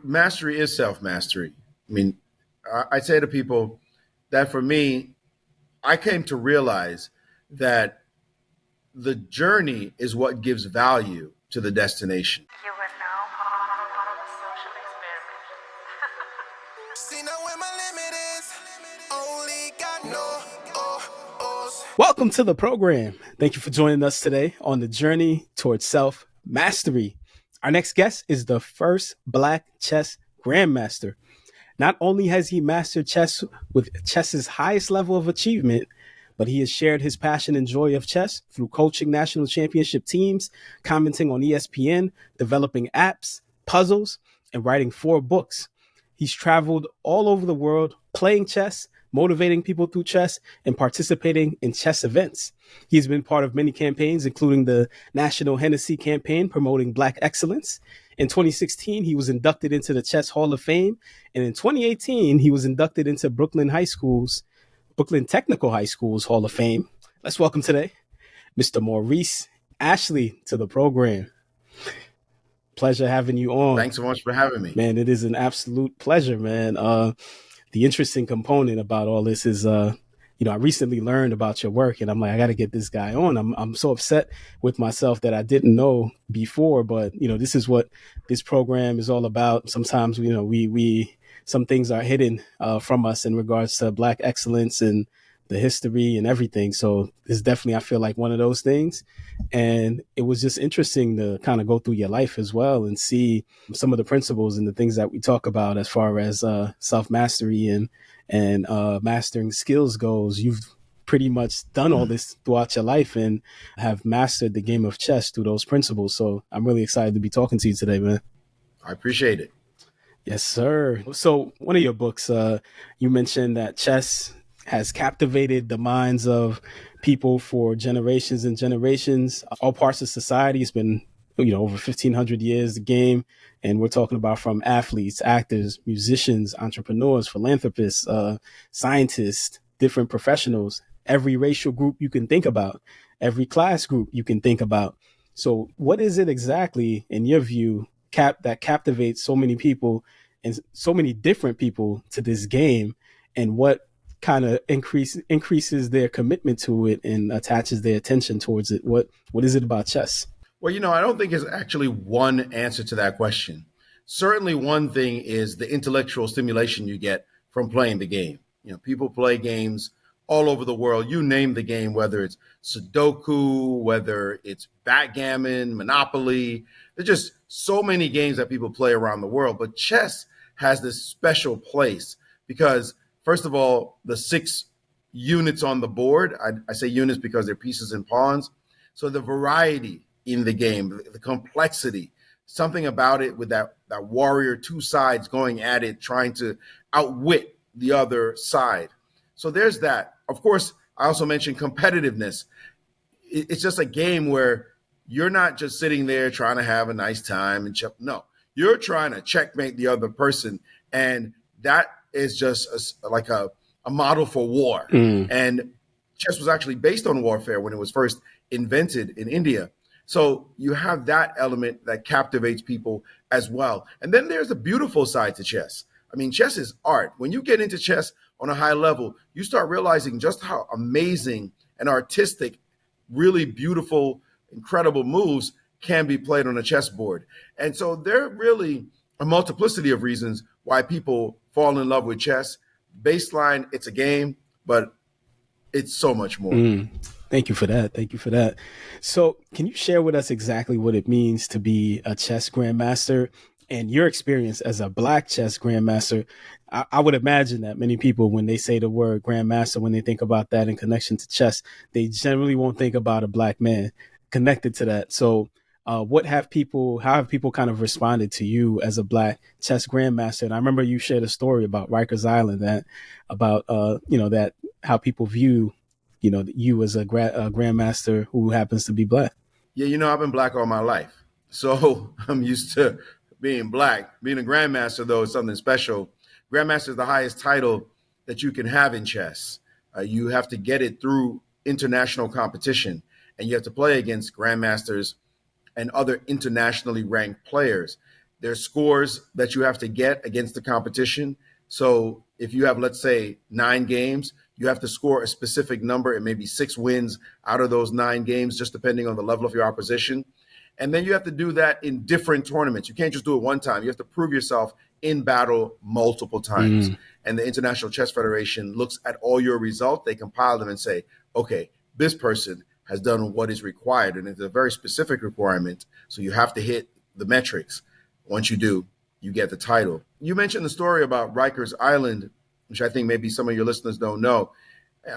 mastery is self-mastery. I mean, I say to people that for me, I came to realize that the journey is what gives value to the destination. You are now part of a social experiment. See now where my limit is. Only got no ohs. Welcome to the program. Thank you for joining us today on the journey towards self-mastery. Our next guest is the first Black chess Grandmaster. Not only has he mastered chess with chess's highest level of achievement, but he has shared his passion and joy of chess through coaching national championship teams, commenting on ESPN, developing apps, puzzles, and writing 4 books. He's traveled all over the world playing chess, motivating people through chess, and participating in chess events. He's been part of many campaigns, including the National Hennessy campaign promoting Black excellence. In 2016, he was inducted into the Chess Hall of Fame. And in 2018, he was inducted into Brooklyn Technical High School's Hall of Fame. Let's welcome today, Mr. Maurice Ashley to the program. Pleasure having you on. Thanks so much for having me. Man, it is an absolute pleasure, man. The interesting component about all this is, I recently learned about your work and I'm like, I got to get this guy on. I'm so upset with myself that I didn't know before, but this is what this program is all about. Sometimes, some things are hidden from us in regards to Black excellence and the history and everything. So it's definitely, I feel like, one of those things. And it was just interesting to kind of go through your life as well and see some of the principles and the things that we talk about as far as self-mastery and mastering skills goes. You've pretty much done all this throughout your life and have mastered the game of chess through those principles. So I'm really excited to be talking to you today, man. I appreciate it. Yes, sir. So one of your books, you mentioned that chess has captivated the minds of people for generations and generations. All parts of society. It's been, over 1,500 years, the game. And we're talking about from athletes, actors, musicians, entrepreneurs, philanthropists, scientists, different professionals, every racial group you can think about, every class group you can think about. So what is it exactly, in your view, that captivates so many people and so many different people to this game, and what kind of increases their commitment to it and attaches their attention towards it? What is it about chess? Well, I don't think there's actually one answer to that question. Certainly one thing is the intellectual stimulation you get from playing the game. People play games all over the world. You name the game, whether it's Sudoku, whether it's backgammon, Monopoly. There's just so many games that people play around the world. But chess has this special place because, first of all, the 6 units on the board, I say units because they're pieces and pawns. So the variety in the game, the complexity, something about it with that warrior, 2 sides going at it, trying to outwit the other side. So there's that. Of course, I also mentioned competitiveness. It's just a game where you're not just sitting there trying to have a nice time and no, you're trying to checkmate the other person. And that is just like a model for war. And chess was actually based on warfare when it was first invented in India. So you have that element that captivates people as well. And then there's a beautiful side to chess. I mean, chess is art. When you get into chess on a high level, you start realizing just how amazing and artistic, really beautiful, incredible moves can be played on a chessboard. And so there are really a multiplicity of reasons why people fall in love with chess. Baseline, it's a game, but it's so much more. Thank you for that. So can you share with us exactly what it means to be a chess grandmaster and your experience as a Black chess grandmaster? I would imagine that many people, when they say the word grandmaster, when they think about that in connection to chess, they generally won't think about a Black man connected to that. So how have people kind of responded to you as a Black chess grandmaster? And I remember you shared a story about Rikers Island that how people view you as a grandmaster who happens to be Black. Yeah, I've been Black all my life. So I'm used to being Black. Being a grandmaster, though, is something special. Grandmaster is the highest title that you can have in chess. You have to get it through international competition, and you have to play against grandmasters and other internationally ranked players. There's scores that you have to get against the competition. So if you have, let's say, 9 games, you have to score a specific number. It may be 6 wins out of those 9 games, just depending on the level of your opposition. And then you have to do that in different tournaments. You can't just do it one time. You have to prove yourself in battle multiple times. And the International Chess Federation looks at all your results. They compile them and say, okay, this person has done what is required. And it's a very specific requirement. So you have to hit the metrics. Once you do, you get the title. You mentioned the story about Rikers Island, which I think maybe some of your listeners don't know.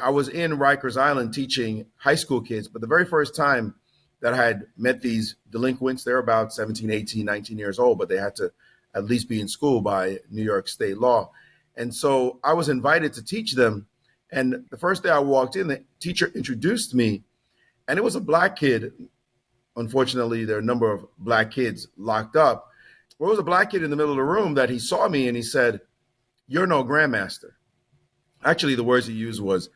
I was in Rikers Island teaching high school kids, but the very first time that I had met these delinquents, they're about 17, 18, 19 years old, but they had to at least be in school by New York state law. And so I was invited to teach them. And the first day I walked in, the teacher introduced me, and it was a black kid. Unfortunately, there are a number of black kids locked up. There was a black kid in the middle of the room that he saw me and he said, "You're no grandmaster." Actually, the words he used was,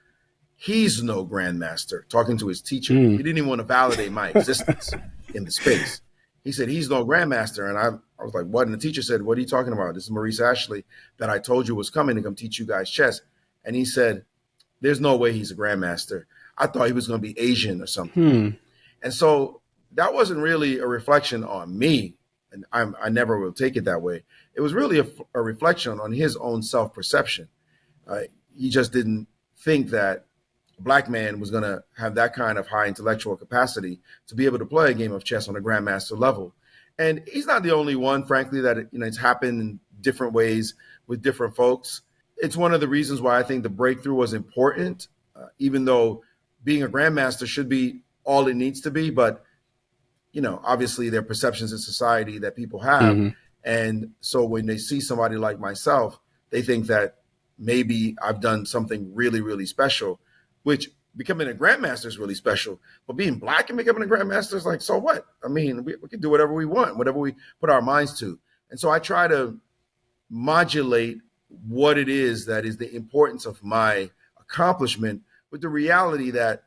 "He's no grandmaster," talking to his teacher. He didn't even want to validate my existence in the space. He said, "He's no grandmaster." And I was like, "What?" And the teacher said, "What are you talking about? This is Maurice Ashley that I told you was coming to come teach you guys chess." And he said, "There's no way he's a grandmaster. I thought he was going to be Asian or something." And so that wasn't really a reflection on me. And I never will take it that way. It was really a reflection on his own self-perception. He just didn't think that a black man was going to have that kind of high intellectual capacity to be able to play a game of chess on a grandmaster level. And he's not the only one, frankly, that it's happened in different ways with different folks. It's one of the reasons why I think the breakthrough was important, even though being a grandmaster should be all it needs to be. But obviously there are perceptions in society that people have. And so when they see somebody like myself, they think that maybe I've done something really, really special, which becoming a grandmaster is really special. But being black and becoming a grandmaster is like, so what? I mean, we can do whatever we want, whatever we put our minds to. And so I try to modulate what it is that is the importance of my accomplishment with the reality that,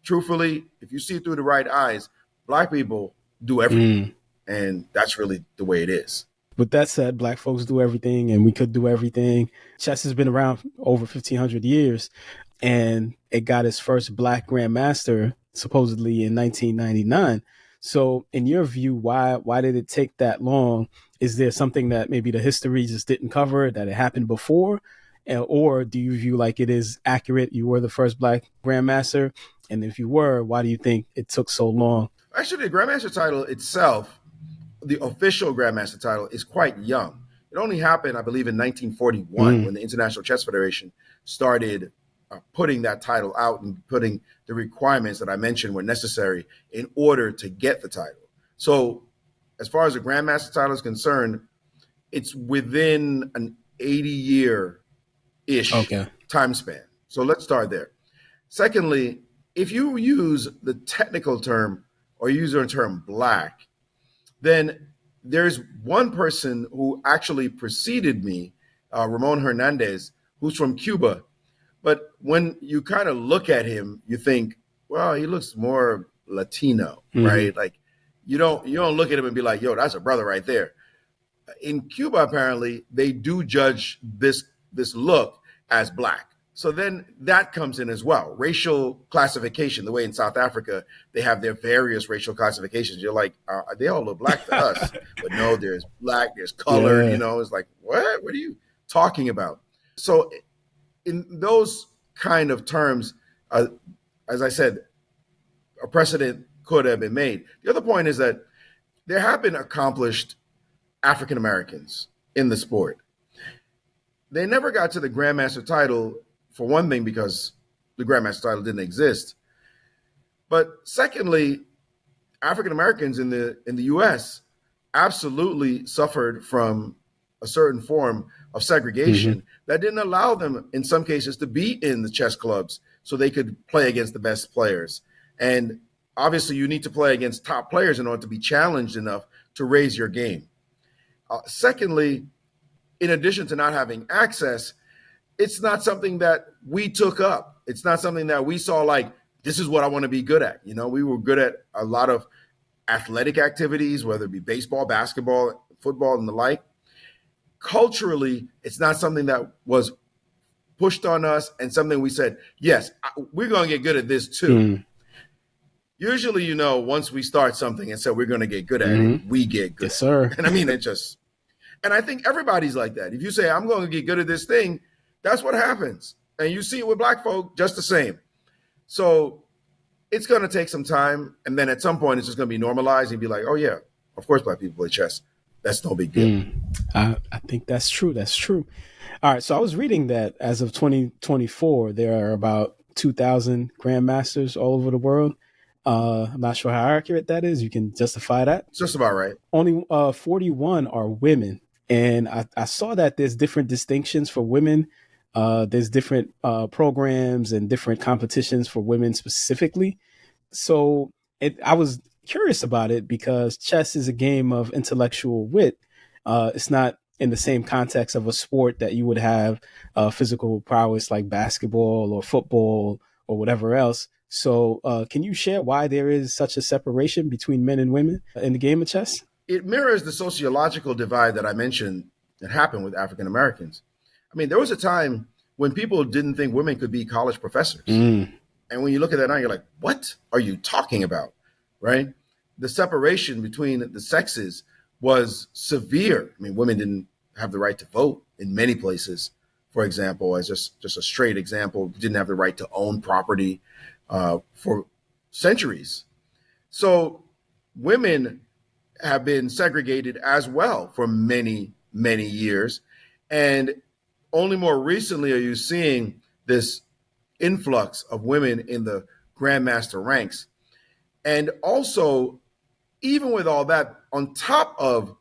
truthfully, if you see it through the right eyes, black people do everything. And that's really the way it is. With that said, black folks do everything and we could do everything. Chess has been around over 1,500 years and it got its first Black Grandmaster supposedly in 1999. So in your view, why did it take that long? Is there something that maybe the history just didn't cover, that it happened before? Or do you view like it is accurate? You were the first Black Grandmaster. And if you were, why do you think it took so long? Actually, the Grandmaster title itself, the official Grandmaster title, is quite young. It only happened, I believe, in 1941 when the International Chess Federation started putting that title out and putting the requirements that I mentioned were necessary in order to get the title. So as far as the Grandmaster title is concerned, it's within an 80-year-ish time span. So let's start there. Secondly, if you use the technical term or use the term black, then there's one person who actually preceded me, Ramon Hernandez, who's from Cuba. But when you kind of look at him, you think, well, he looks more Latino, right? Like you don't look at him and be like, yo, that's a brother right there. In Cuba, apparently, they do judge this look as black. So then that comes in as well. Racial classification, the way in South Africa, they have their various racial classifications. You're like, they all look black to us. But no, there's black, there's colored, it's like, what? What are you talking about? So in those kind of terms, as I said, a precedent could have been made. The other point is that there have been accomplished African Americans in the sport. They never got to the Grandmaster title, for one thing, because the Grandmaster title didn't exist. But secondly, African Americans in the U.S. absolutely suffered from a certain form of segregation that didn't allow them, in some cases, to be in the chess clubs so they could play against the best players. And obviously, you need to play against top players in order to be challenged enough to raise your game. Secondly, in addition to not having access, it's not something that we took up. It's not something that we saw like, this is what I want to be good at. We were good at a lot of athletic activities, whether it be baseball, basketball, football and the like. Culturally, it's not something that was pushed on us and something we said, yes, we're going to get good at this too. Usually, once we start something and say we're going to get good at it, we get good. Yes, sir. And I mean, and I think everybody's like that. If you say, I'm going to get good at this thing, that's what happens. And you see it with black folk just the same. So it's going to take some time. And then at some point, it's just going to be normalized and be like, oh, yeah, of course black people play chess. That's no big deal. I think that's true. That's true. All right. So I was reading that as of 2024, there are about 2,000 grandmasters all over the world. I'm not sure how accurate that is. You can justify that. It's just about right. Only 41 are women. And I saw that there's different distinctions for women. There's different programs and different competitions for women specifically. So I was curious about it because chess is a game of intellectual wit. It's not in the same context of a sport that you would have physical prowess like basketball or football or whatever else. So can you share why there is such a separation between men and women in the game of chess? It mirrors the sociological divide that I mentioned that happened with African Americans. I mean, there was a time when people didn't think women could be college professors. And when you look at that now, you're like, what are you talking about? Right? The separation between the sexes was severe. I mean, women didn't have the right to vote in many places. For example, as just a straight example, didn't have the right to own property for centuries. So women have been segregated as well for many, many years. And only more recently are you seeing this influx of women in the grandmaster ranks. And also, even with all that, on top of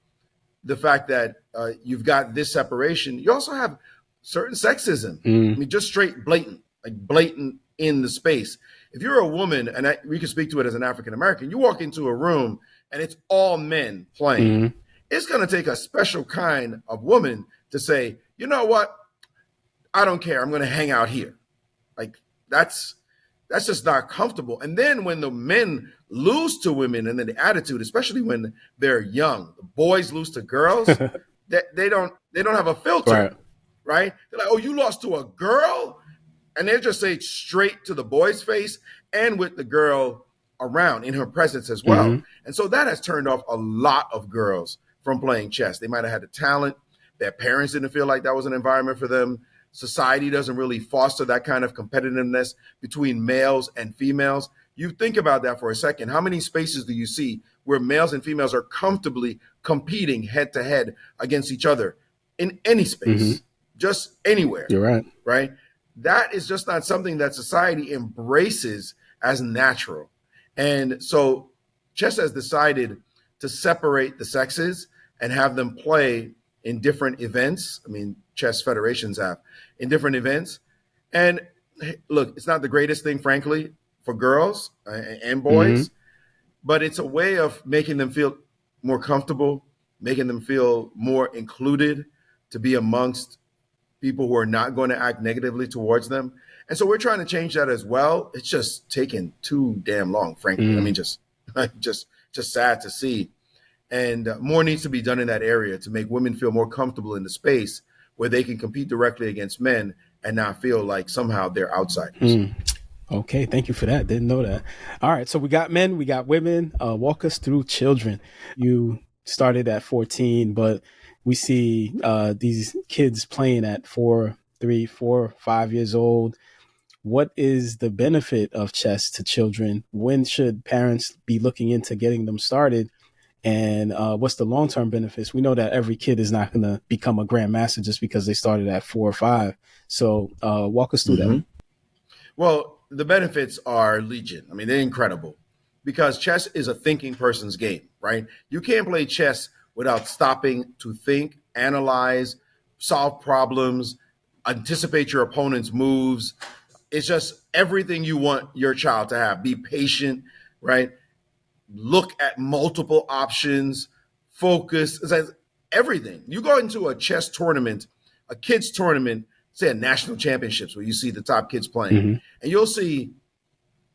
the fact that you've got this separation, you also have certain sexism. I mean, just straight blatant in the space. If you're a woman, and we can speak to it as an African American, you walk into a room and it's all men playing. It's going to take a special kind of woman to say, you know what? I don't care. I'm going to hang out here. Like that's just not comfortable. And then when the men lose to women and then the attitude, especially when they're young, the boys lose to girls, they don't have a filter, right? They're like, oh, you lost to a girl? And they just say straight to the boy's face and with the girl around in her presence as well. And so that has turned off a lot of girls from playing chess. They might have had the talent. Their parents didn't feel like that was an environment for them. Society doesn't really foster that kind of competitiveness between males and females. You think about that for a second. How many spaces do you see where males and females are comfortably competing head to head against each other in any space, just anywhere? You're right. Right? That is just not something that society embraces as natural. And so chess has decided to separate the sexes and have them play in different events. I mean, chess federations have in different events. And look, it's not the greatest thing, frankly, for girls and boys, but it's a way of making them feel more comfortable, making them feel more included to be amongst people who are not going to act negatively towards them. And so we're trying to change that as well. It's just taken too damn long, frankly. I mean, just sad to see. And more needs to be done in that area to make women feel more comfortable in the space where they can compete directly against men and not feel like somehow they're outsiders. Okay, thank you for that. Didn't know that. All right, so we got men, we got women. Walk us through children. You started at 14, but we see these kids playing at 4, 3, 4, 5 years old. What is the benefit of chess to children? When should parents be looking into getting them started? And what's the long-term benefits? We know that every kid is not going to become a grandmaster just because they started at 4 or 5. So walk us through that. Well, the benefits are legion. I mean, they're incredible because chess is a thinking person's game, right? You can't play chess without stopping to think, analyze, solve problems, anticipate your opponent's moves. It's just everything you want your child to have. Be patient, right? Look at multiple options, focus. It's like everything. You go into a chess tournament, a kids tournament, say a national championships where you see the top kids playing, and you'll see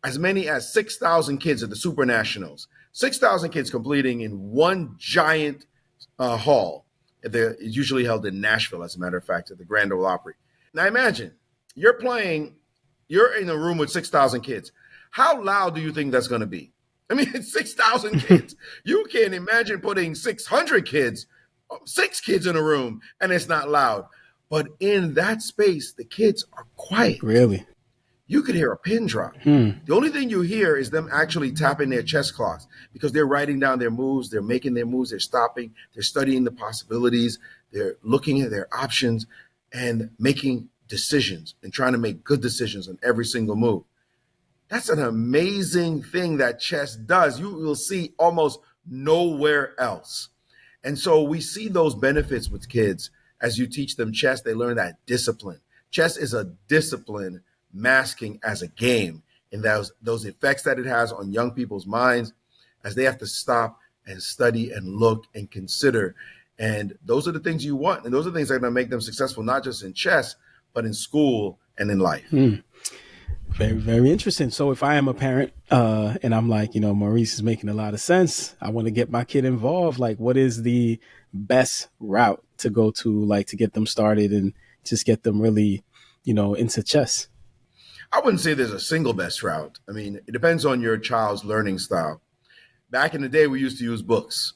as many as 6,000 kids at the super nationals, 6,000 kids completing in one giant hall. It's usually held in Nashville, as a matter of fact, at the Grand Ole Opry. Now imagine you're in a room with 6,000 kids. How loud do you think that's going to be? I mean, it's 6,000 kids. You can't imagine putting 600 kids, 6 kids in a room, and it's not loud. But in that space, the kids are quiet. Really? You could hear a pin drop. The only thing you hear is them actually tapping their chest cloths because they're writing down their moves. They're making their moves. They're stopping. They're studying the possibilities. They're looking at their options and making decisions and trying to make good decisions on every single move. That's an amazing thing that chess does. You will see almost nowhere else. And so we see those benefits with kids. As you teach them chess, they learn that discipline. Chess is a discipline masking as a game, and those effects that it has on young people's minds as they have to stop and study and look and consider. And those are the things you want. And those are the things that are going to make them successful, not just in chess, but in school and in life. Very, very interesting. So if I am a parent and I'm like, Maurice is making a lot of sense, I want to get my kid involved. Like, what is the best route to go to, like, to get them started and just get them really, into chess? I wouldn't say there's a single best route. I mean, it depends on your child's learning style. Back in the day, we used to use books,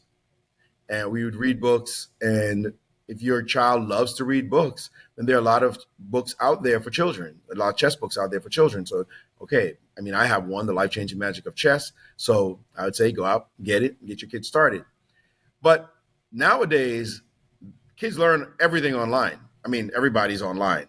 and we would read books. And if your child loves to read books, then there are a lot of books out there for children, a lot of chess books out there for children. So, okay, I mean, I have one, The Life-Changing Magic of Chess. So I would say go out, get it, and get your kids started. But nowadays, kids learn everything online. I mean, everybody's online.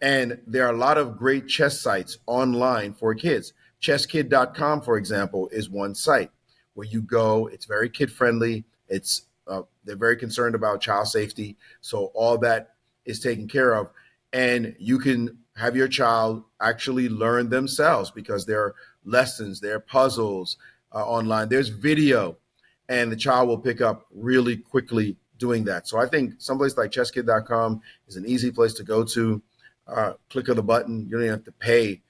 And there are a lot of great chess sites online for kids. Chesskid.com, for example, is one site where you go. It's very kid-friendly. They're very concerned about child safety. So all that is taken care of. And you can have your child actually learn themselves because there are lessons, there are puzzles online. There's video, and the child will pick up really quickly doing that. So I think someplace like chesskid.com is an easy place to go to. Click of the button. You don't even have to pay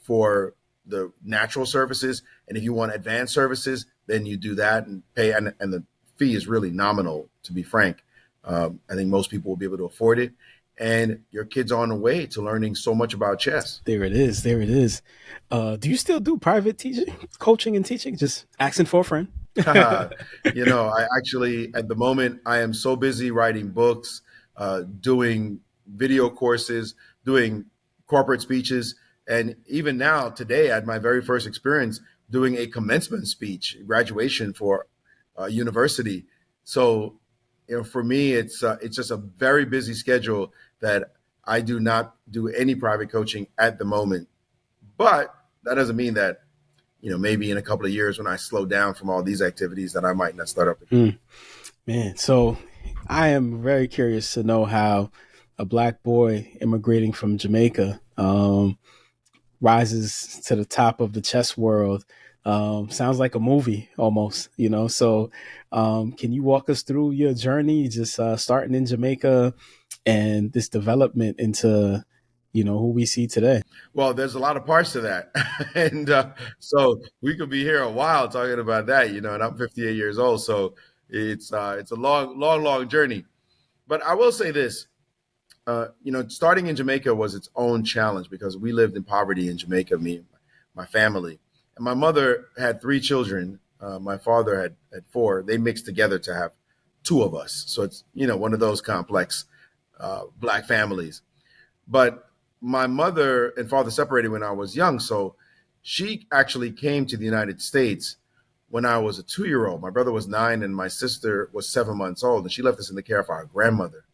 for the natural services. And if you want advanced services, then you do that and pay. And the fee is really nominal, to be frank. I think most people will be able to afford it. And your kid's on the way to learning so much about chess. There it is. There it is. Do you still do private teaching, coaching and teaching? Just asking for a friend. I actually, at the moment, I am so busy writing books, doing video courses, doing corporate speeches. And even now, today, I had my very first experience doing a commencement speech, graduation for a university. So, for me, it's just a very busy schedule that I do not do any private coaching at the moment. But that doesn't mean that, maybe in a couple of years when I slow down from all these activities that I might not start up again. Man, so I am very curious to know how a Black boy immigrating from Jamaica rises to the top of the chess world. Sounds like a movie almost, So can you walk us through your journey, just starting in Jamaica and this development into, who we see today? Well, there's a lot of parts to that. And so we could be here a while talking about that, and I'm 58 years old. So it's a long journey. But I will say this. Starting in Jamaica was its own challenge because we lived in poverty in Jamaica, me and my family. And my mother had 3 children. My father had 4. They mixed together to have 2 of us. So it's, one of those complex Black families. But my mother and father separated when I was young. So she actually came to the United States when I was a 2-year-old. My brother was 9 and my sister was 7 months old. And she left us in the care of our grandmother.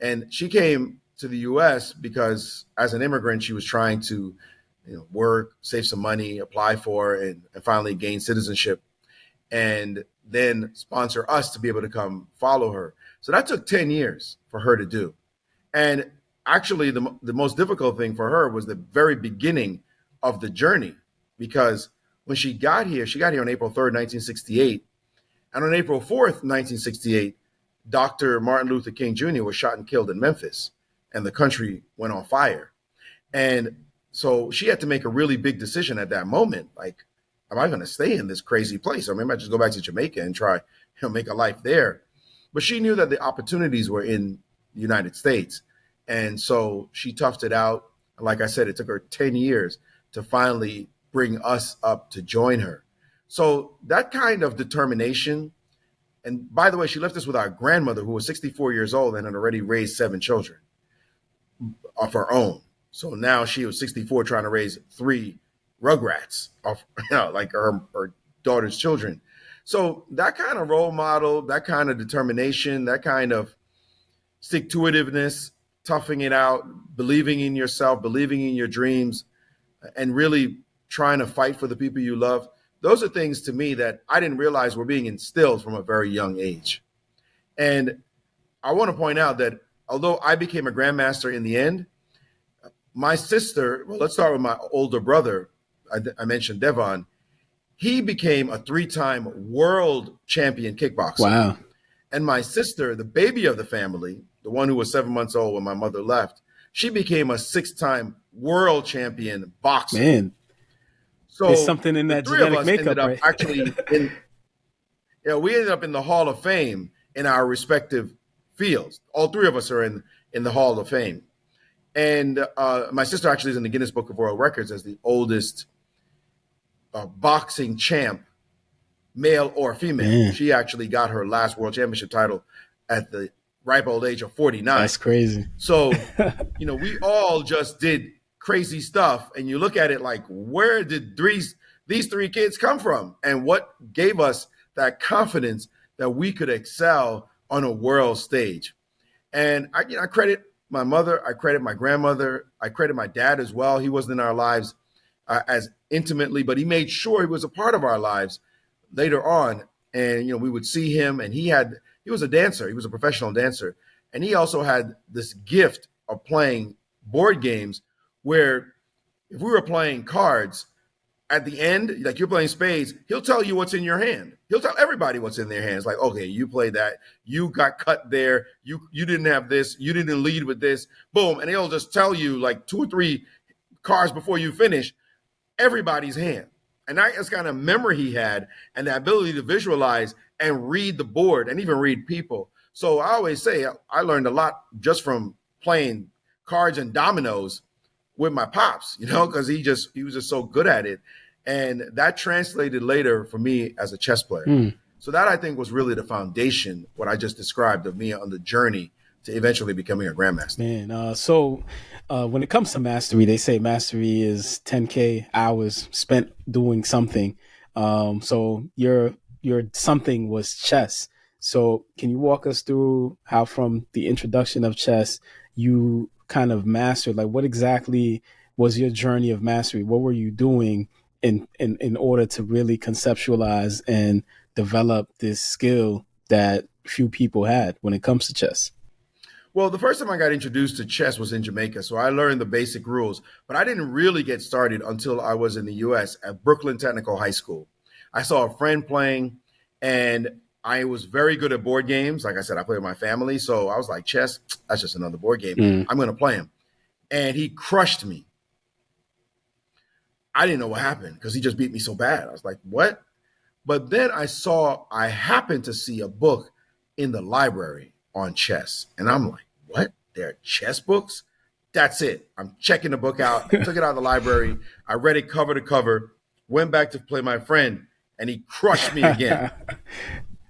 And she came to the U.S. because as an immigrant, she was trying to work, save some money, apply for, and finally gain citizenship, and then sponsor us to be able to come follow her. So that took 10 years for her to do. And actually, the most difficult thing for her was the very beginning of the journey, because when she got here on April 3rd, 1968. And on April 4th, 1968, Dr. Martin Luther King Jr. was shot and killed in Memphis, and the country went on fire. And so she had to make a really big decision at that moment. Like, am I going to stay in this crazy place? Or maybe I just go back to Jamaica and try, make a life there. But she knew that the opportunities were in the United States. And so she toughed it out. Like I said, it took her 10 years to finally bring us up to join her. So that kind of determination, and by the way, she left us with our grandmother, who was 64 years old and had already raised 7 children of her own. So now she was 64 trying to raise 3 rugrats of, like her daughter's children. So that kind of role model, that kind of determination, that kind of stick-to-itiveness, toughing it out, believing in yourself, believing in your dreams, and really trying to fight for the people you love. Those are things to me that I didn't realize were being instilled from a very young age. And I want to point out that although I became a grandmaster in the end, my sister, well, let's start with my older brother. I mentioned Devon. He became a 3-time world champion kickboxer. Wow. And my sister, the baby of the family, the one who was 7 months old when my mother left, she became a 6-time world champion boxer. Man, so there's something in that genetic makeup, right? Actually, we ended up in the Hall of Fame in our respective fields. All 3 of us are in the Hall of Fame. And my sister actually is in the Guinness Book of World Records as the oldest boxing champ, male or female. Man. She actually got her last world championship title at the ripe old age of 49. That's crazy. So, we all just did crazy stuff. And you look at it like, where did these 3 kids come from? And what gave us that confidence that we could excel on a world stage? And I credit my mother, I credit my grandmother, I credit my dad as well. He wasn't in our lives as intimately, but he made sure he was a part of our lives later on. And, we would see him, and he was a dancer. He was a professional dancer. And he also had this gift of playing board games where if we were playing cards, at the end, like you're playing spades, he'll tell you what's in your hand. He'll tell everybody what's in their hands. Like, okay, you played that. You got cut there. You didn't have this. You didn't lead with this. Boom. And he'll just tell you like 2 or 3 cards before you finish everybody's hand. And that's kind of memory he had, and the ability to visualize and read the board and even read people. So I always say I learned a lot just from playing cards and dominoes with my pops, because he was just so good at it. And that translated later for me as a chess player. So that, I think, was really the foundation, what I just described, of me on the journey to eventually becoming a grandmaster. Man, so when it comes to mastery, they say mastery is 10K hours spent doing something. So your something was chess. So can you walk us through how from the introduction of chess, you kind of mastered, like what exactly was your journey of mastery? What were you doing in order to really conceptualize and develop this skill that few people had when it comes to chess? Well, the first time I got introduced to chess was in Jamaica, so I learned the basic rules. But I didn't really get started until I was in the U.S. at Brooklyn Technical High School. I saw a friend playing, and I was very good at board games. Like I said, I play with my family, so I was like, chess, that's just another board game. I'm going to play him. And he crushed me. I didn't know what happened because he just beat me so bad. I was like, what? But then I happened to see a book in the library on chess. And I'm like, what? There are chess books? That's it. I'm checking the book out. I took it out of the library. I read it cover to cover, went back to play my friend, and he crushed me again.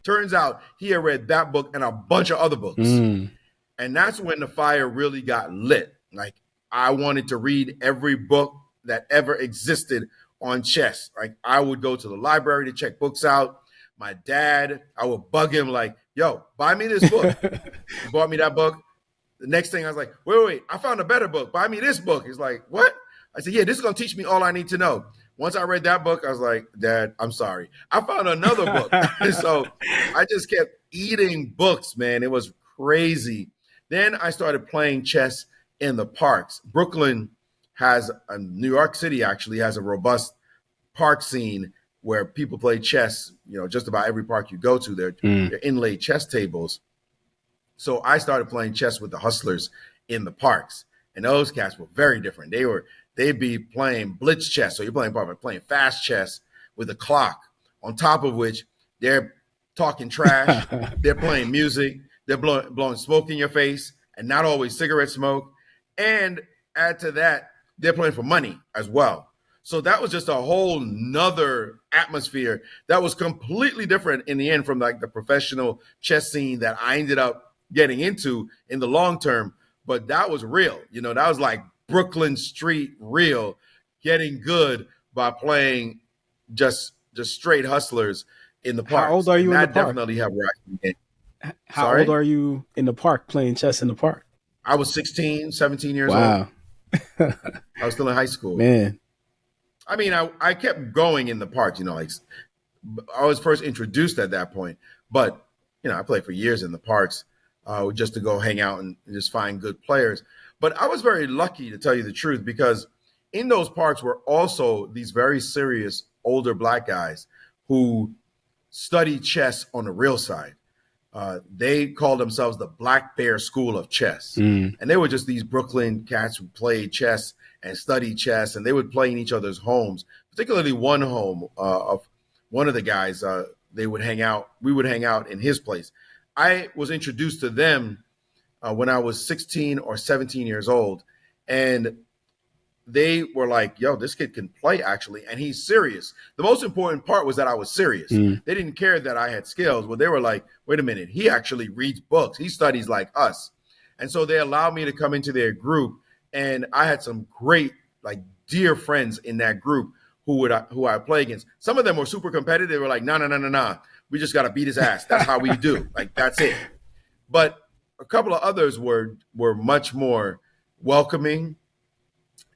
Turns out he had read that book and a bunch of other books. And that's when the fire really got lit. Like, I wanted to read every book that ever existed on chess. Like, I would go to the library to check books out. My dad, I would bug him like, yo, buy me this book. He bought me that book. The next thing I was like, wait, I found a better book. Buy me this book. He's like, what? I said, yeah, this is going to teach me all I need to know. Once I read that book, I was like, Dad, I'm sorry. I found another book. So I just kept eating books, man. It was crazy. Then I started playing chess in the parks. Brooklyn New York City actually has a robust park scene where people play chess. Just about every park you go to, they're inlaid chess tables. So I started playing chess with the hustlers in the parks, and those cats were very different. They'd be playing blitz chess, so you're playing fast chess with a clock, on top of which they're talking trash. They're playing music. They're blowing smoke in your face, and not always cigarette smoke. And add to that, they're playing for money as well. So that was just a whole nother atmosphere that was completely different in the end from like the professional chess scene that I ended up getting into in the long term. But that was real. You know, that was like Brooklyn Street real, getting good by playing just straight hustlers in the park. How old are you in the that park? definitely helped where I came in. How Sorry? old are you in the park playing chess in the park? I was 16, 17 years old. Wow. I was still in high school. Man. I mean, I kept going in the park, you know, like I was first introduced at that point. But, you know, I played for years in the parks just to go hang out and just find good players. But I was very lucky, to tell you the truth, because in those parks were also these very serious older black guys who studied chess on the real side. They called themselves the Black Bear School of Chess. And they were just these Brooklyn cats who played chess and studied chess, and they would play in each other's homes, particularly one home of one of the guys. They would hang out. We would hang out in his place. I was introduced to them when I was 16 or 17 years old, and they were like, yo, this kid can play actually, and he's serious. The most important part was that I was serious. They didn't care that I had skills. Well, they were like, wait a minute, he actually reads books. He studies like us. And so they allowed me to come into their group, and I had some great, like, dear friends in that group who I play against. Some of them were super competitive. They were like, no. We just got to beat his ass. That's how we do. Like, that's it. But a couple of others were much more welcoming.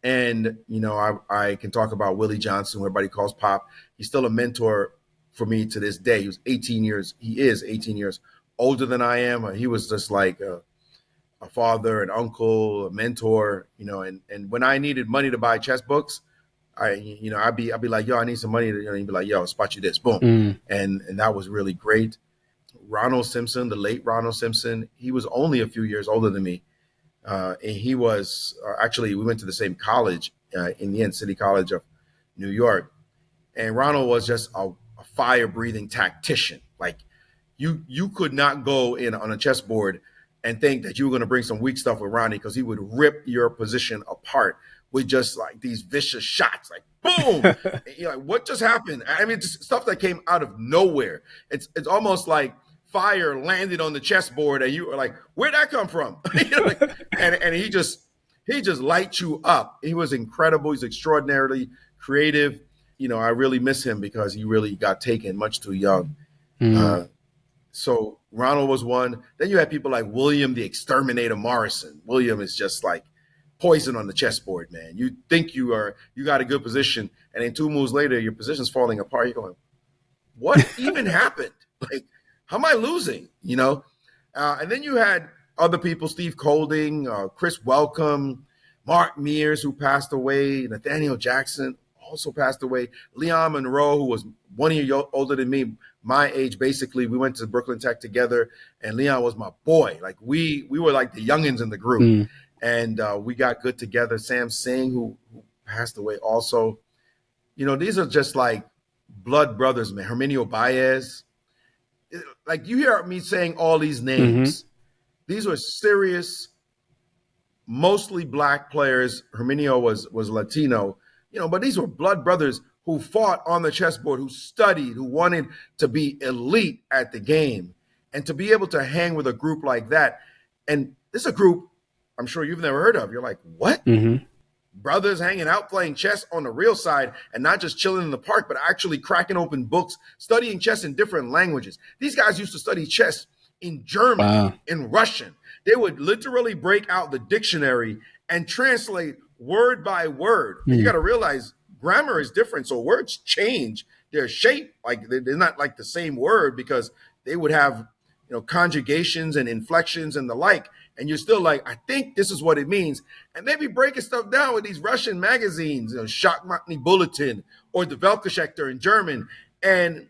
And, you know, I can talk about Willie Johnson, who everybody calls Pop. He's still a mentor for me to this day. He is 18 years older than I am. He was just like a father, an uncle, a mentor, you know, and when I needed money to buy chess books, I'd be like, yo, I need some money. He'd be like, yo, I'll spot you this, boom. And that was really great. Ronald Simpson, the late Ronald Simpson, he was only a few years older than me. And he was actually, we went to the same college in the end, City College of New York. And Ronald was just a fire-breathing tactician. Like you could not go in on a chessboard and think that you were going to bring some weak stuff with Ronnie, because he would rip your position apart with just like these vicious shots, like boom. And you're like, what just happened? I mean, just stuff that came out of nowhere. It's almost like fire landed on the chessboard and you were like, where'd that come from? and he just lights you up. He was incredible. He's extraordinarily creative. You know, I really miss him because he really got taken much too young. So Ronald was one. Then you had people like William the Exterminator Morrison. William is just like poison on the chessboard, man. You think you got a good position, and then 2 moves later, your position's falling apart. You're going, what even happened? Like, how am I losing? You know? And then you had other people, Steve Colding, Chris Welcome, Mark Mears, who passed away, Nathaniel Jackson also passed away, Leon Monroe, who was 1 year older than me, my age, basically. We went to Brooklyn Tech together, and Leon was my boy. Like, we were like the youngins in the group. And we got good together. Sam Singh, who passed away also. You know, these are just like blood brothers, man. Herminio Baez. Like, you hear me saying all these names. These were serious, mostly black players. Herminio was Latino, you know, but these were blood brothers who fought on the chessboard, who studied, who wanted to be elite at the game. And to be able to hang with a group like that. And this is a group I'm sure you've never heard of. You're like, what? Brothers hanging out playing chess on the real side, and not just chilling in the park, but actually cracking open books, studying chess in different languages. These guys used to study chess in German, in Russian. They would literally break out the dictionary and translate word by word. And you got to realize grammar is different. So words change their shape. Like, they're not like the same word, because they would have, you know, conjugations and inflections and the like. And you're still like, I think this is what it means. And they be breaking stuff down with these Russian magazines, you know, Schachmachtny Bulletin or the Weltgeschichte in German. And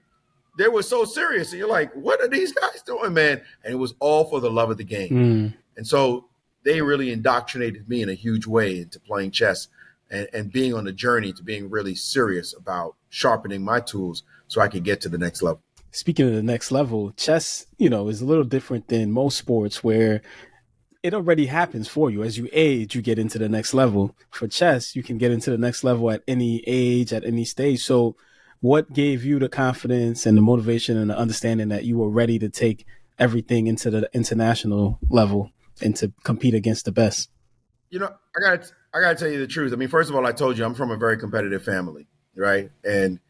they were so serious. And you're like, what are these guys doing, man? And it was all for the love of the game. And so they really indoctrinated me in a huge way into playing chess and being on the journey to being really serious about sharpening my tools so I could get to the next level. speaking of the next level, chess, is a little different than most sports where it already happens for you. As you age, you get into the next level. For chess, you can get into the next level at any age, at any stage. So what gave you the confidence and the motivation and the understanding that you were ready to take everything into the international level and to compete against the best? I gotta tell you the truth. I mean, first of all, I told you I'm from a very competitive family, right? And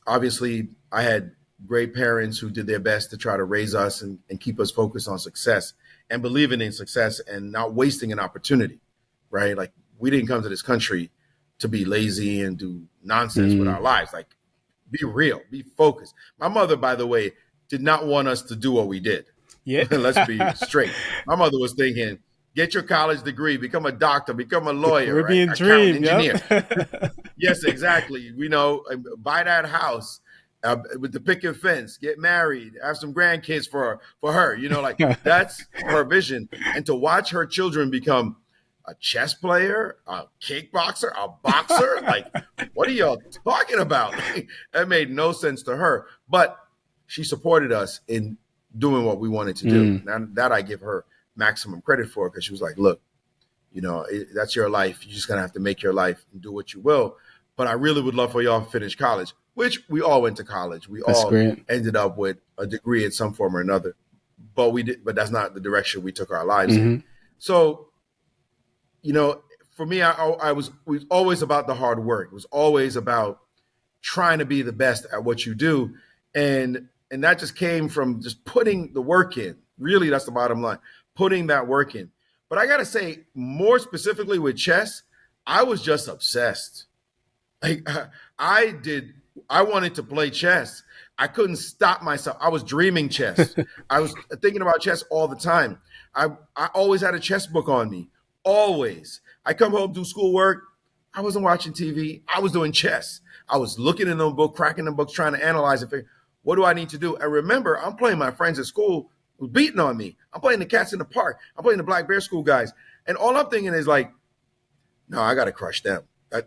obviously, I had great parents who did their best to try to raise us and keep us focused on success and believing in success and not wasting an opportunity, right? Like, we didn't come to this country to be lazy and do nonsense with our lives. Like, be real, be focused. My mother, by the way, did not want us to do what we did. Yeah. Let's be straight. My mother was thinking, get your college degree, become a doctor, become a lawyer, Caribbean right? dream, engineer. Yep. Yes, exactly. Buy that house with the picket fence, get married, have some grandkids for her. That's her vision. And to watch her children become a chess player, a kickboxer, a boxer, like, what are y'all talking about? That made no sense to her. But she supported us in doing what we wanted to do. Now, that I give her maximum credit for, because she was like, look, that's your life. You're just going to have to make your life and do what you will. But I really would love for y'all to finish college, which we all went to college. That's all great. Ended up with a degree in some form or another. But but that's not the direction we took our lives in. So, for me, it was always about the hard work. It was always about trying to be the best at what you do. And that just came from just putting the work in. Really, that's the bottom line, putting that work in. But I got to say, more specifically with chess, I was just obsessed. Like, I wanted to play chess. I couldn't stop myself. I was dreaming chess. I was thinking about chess all the time. I always had a chess book on me, always. I come home, do schoolwork. I wasn't watching TV. I was doing chess. I was looking in the book, cracking the books, trying to analyze it. What do I need to do? And remember, I'm playing my friends at school who's beating on me. I'm playing the cats in the park. I'm playing the Black Bear School guys. And all I'm thinking is like, no, I got to crush them.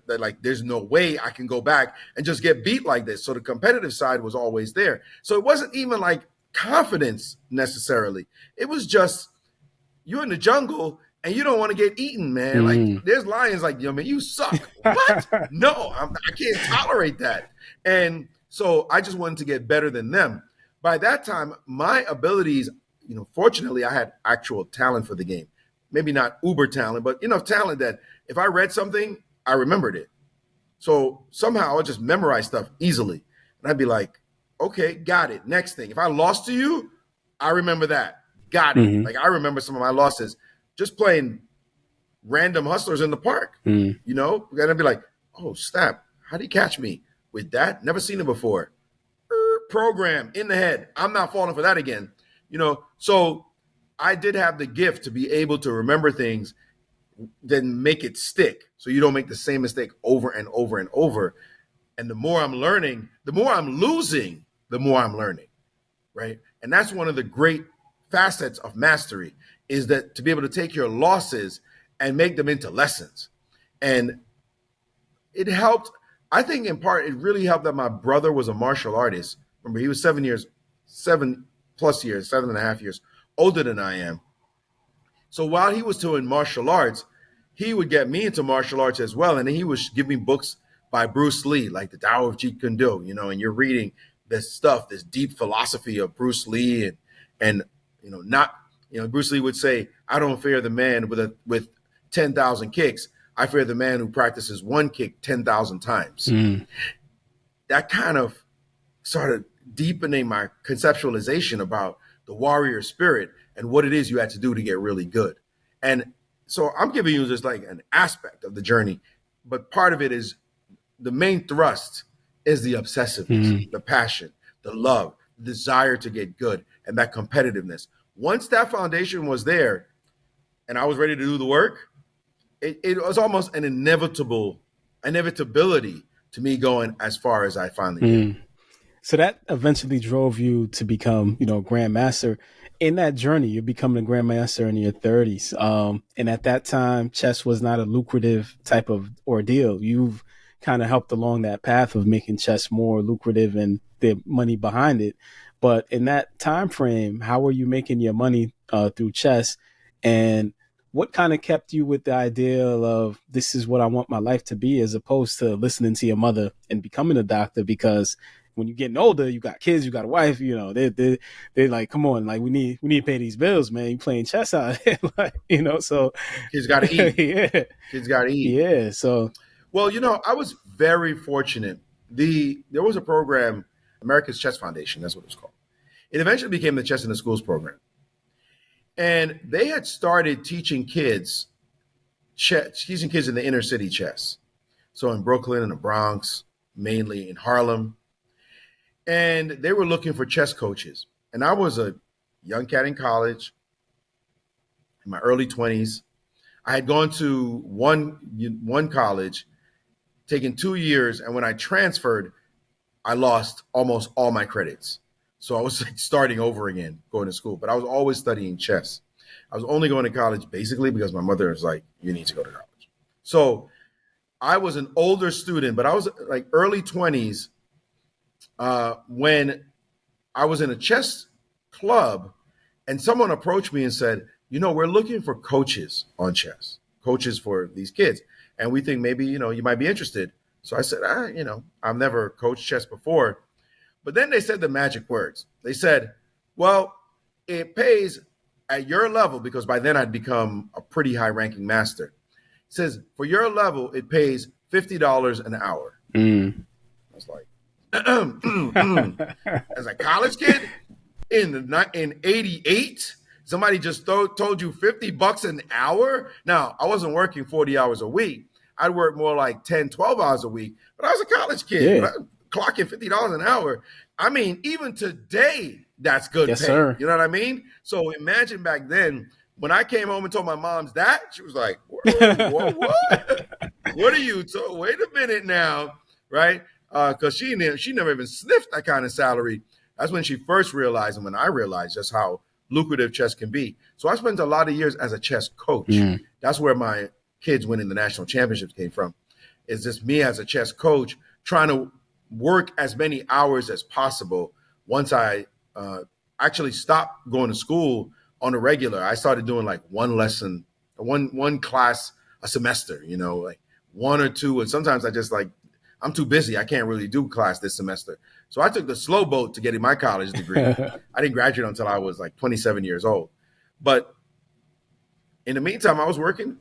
Like, there's no way I can go back and just get beat like this. So the competitive side was always there. So it wasn't even like confidence necessarily. It was just, you're in the jungle and you don't want to get eaten, man. Like, there's lions like, man, you suck. What? No, I can't tolerate that. And so I just wanted to get better than them. By that time, my abilities, fortunately, I had actual talent for the game. Maybe not uber talent, but enough talent that if I read something, I remembered it. So somehow I would just memorize stuff easily. And I'd be like, okay, got it. Next thing. If I lost to you, I remember that. Got it. Like, I remember some of my losses just playing random hustlers in the park, And I'd be like, oh, snap. How'd he catch me with that? Never seen it before. Program in the head. I'm not falling for that again. So I did have the gift to be able to remember things, then make it stick, so you don't make the same mistake over and over and over. And the more I'm learning, the more I'm losing, the more I'm learning, right? And that's one of the great facets of mastery, is that to be able to take your losses and make them into lessons. And it helped, I think in part, it really helped that my brother was a martial artist. Remember, he was 7+ years, 7.5 years older than I am. So while he was doing martial arts, he would get me into martial arts as well. And then he would give me books by Bruce Lee, like the Tao of Jeet Kune Do, and you're reading this stuff, this deep philosophy of Bruce Lee. And Bruce Lee would say, I don't fear the man with 10,000 kicks. I fear the man who practices one kick 10,000 times. That kind of started deepening my conceptualization about the warrior spirit and what it is you had to do to get really good. And so I'm giving you just like an aspect of the journey, but part of it is the main thrust is the obsessiveness, the passion, the love, the desire to get good, and that competitiveness. Once that foundation was there and I was ready to do the work, it was almost an inevitability to me going as far as I finally did. So that eventually drove you to become, Grandmaster. In that journey, you're becoming a Grandmaster in your 30s. And at that time, chess was not a lucrative type of ordeal. You've kind of helped along that path of making chess more lucrative and the money behind it. But in that time frame, how were you making your money through chess? And what kind of kept you with the idea of this is what I want my life to be, as opposed to listening to your mother and becoming a doctor? Because when you're getting older, you got kids, you got a wife, you know, they're like, come on, like we need to pay these bills, man. You playing chess out here, like, you know, so Kids got to eat. yeah, Kids got to eat. yeah. So, Well, you know, I was very fortunate. There was a program, America's Chess Foundation, that's what it was called. It eventually became the Chess in the Schools program. And they had started teaching kids in the inner city chess. So in Brooklyn and the Bronx, mainly in Harlem. And they were looking for chess coaches. And I was a young cat in college, in my early 20s. I had gone to one college, taken 2 years, and when I transferred, I lost almost all my credits. So I was like starting over again, going to school. But I was always studying chess. I was only going to college basically because my mother was like, you need to go to college. So I was an older student, but I was like early 20s when I was in a chess club and someone approached me and said, you know, we're looking for coaches on chess, coaches for these kids. And we think maybe, you know, you might be interested. So I said, you know, I've never coached chess before. But then they said the magic words. They said, well, it pays at your level, because by then I'd become a pretty high ranking master. It says, for your level, it pays $50 an hour. I was like, as a college kid in 88, somebody just told you $50 an hour. Now, I wasn't working 40 hours a week. I'd work more like 10, 12 hours a week, but I was a college kid. Yeah. Clocking $50 an hour. I mean, even today, that's good Yes, pay. sir. You know what I mean? So imagine back then, when I came home and told my mom's that, she was like, what? What are you? Wait a minute now, right? Because she never even sniffed that kind of salary. That's when she first realized, and when I realized just how lucrative chess can be. So I spent a lot of years as a chess coach. That's where my kids winning the national championships came from. It's just me as a chess coach trying to work as many hours as possible. Once I actually stopped going to school on a regular, I started doing like one lesson, one class a semester, you know, like one or two. And sometimes I just like, I'm too busy. I can't really do class this semester. So I took the slow boat to getting my college degree. I didn't graduate until I was like 27 years old. But in the meantime, I was working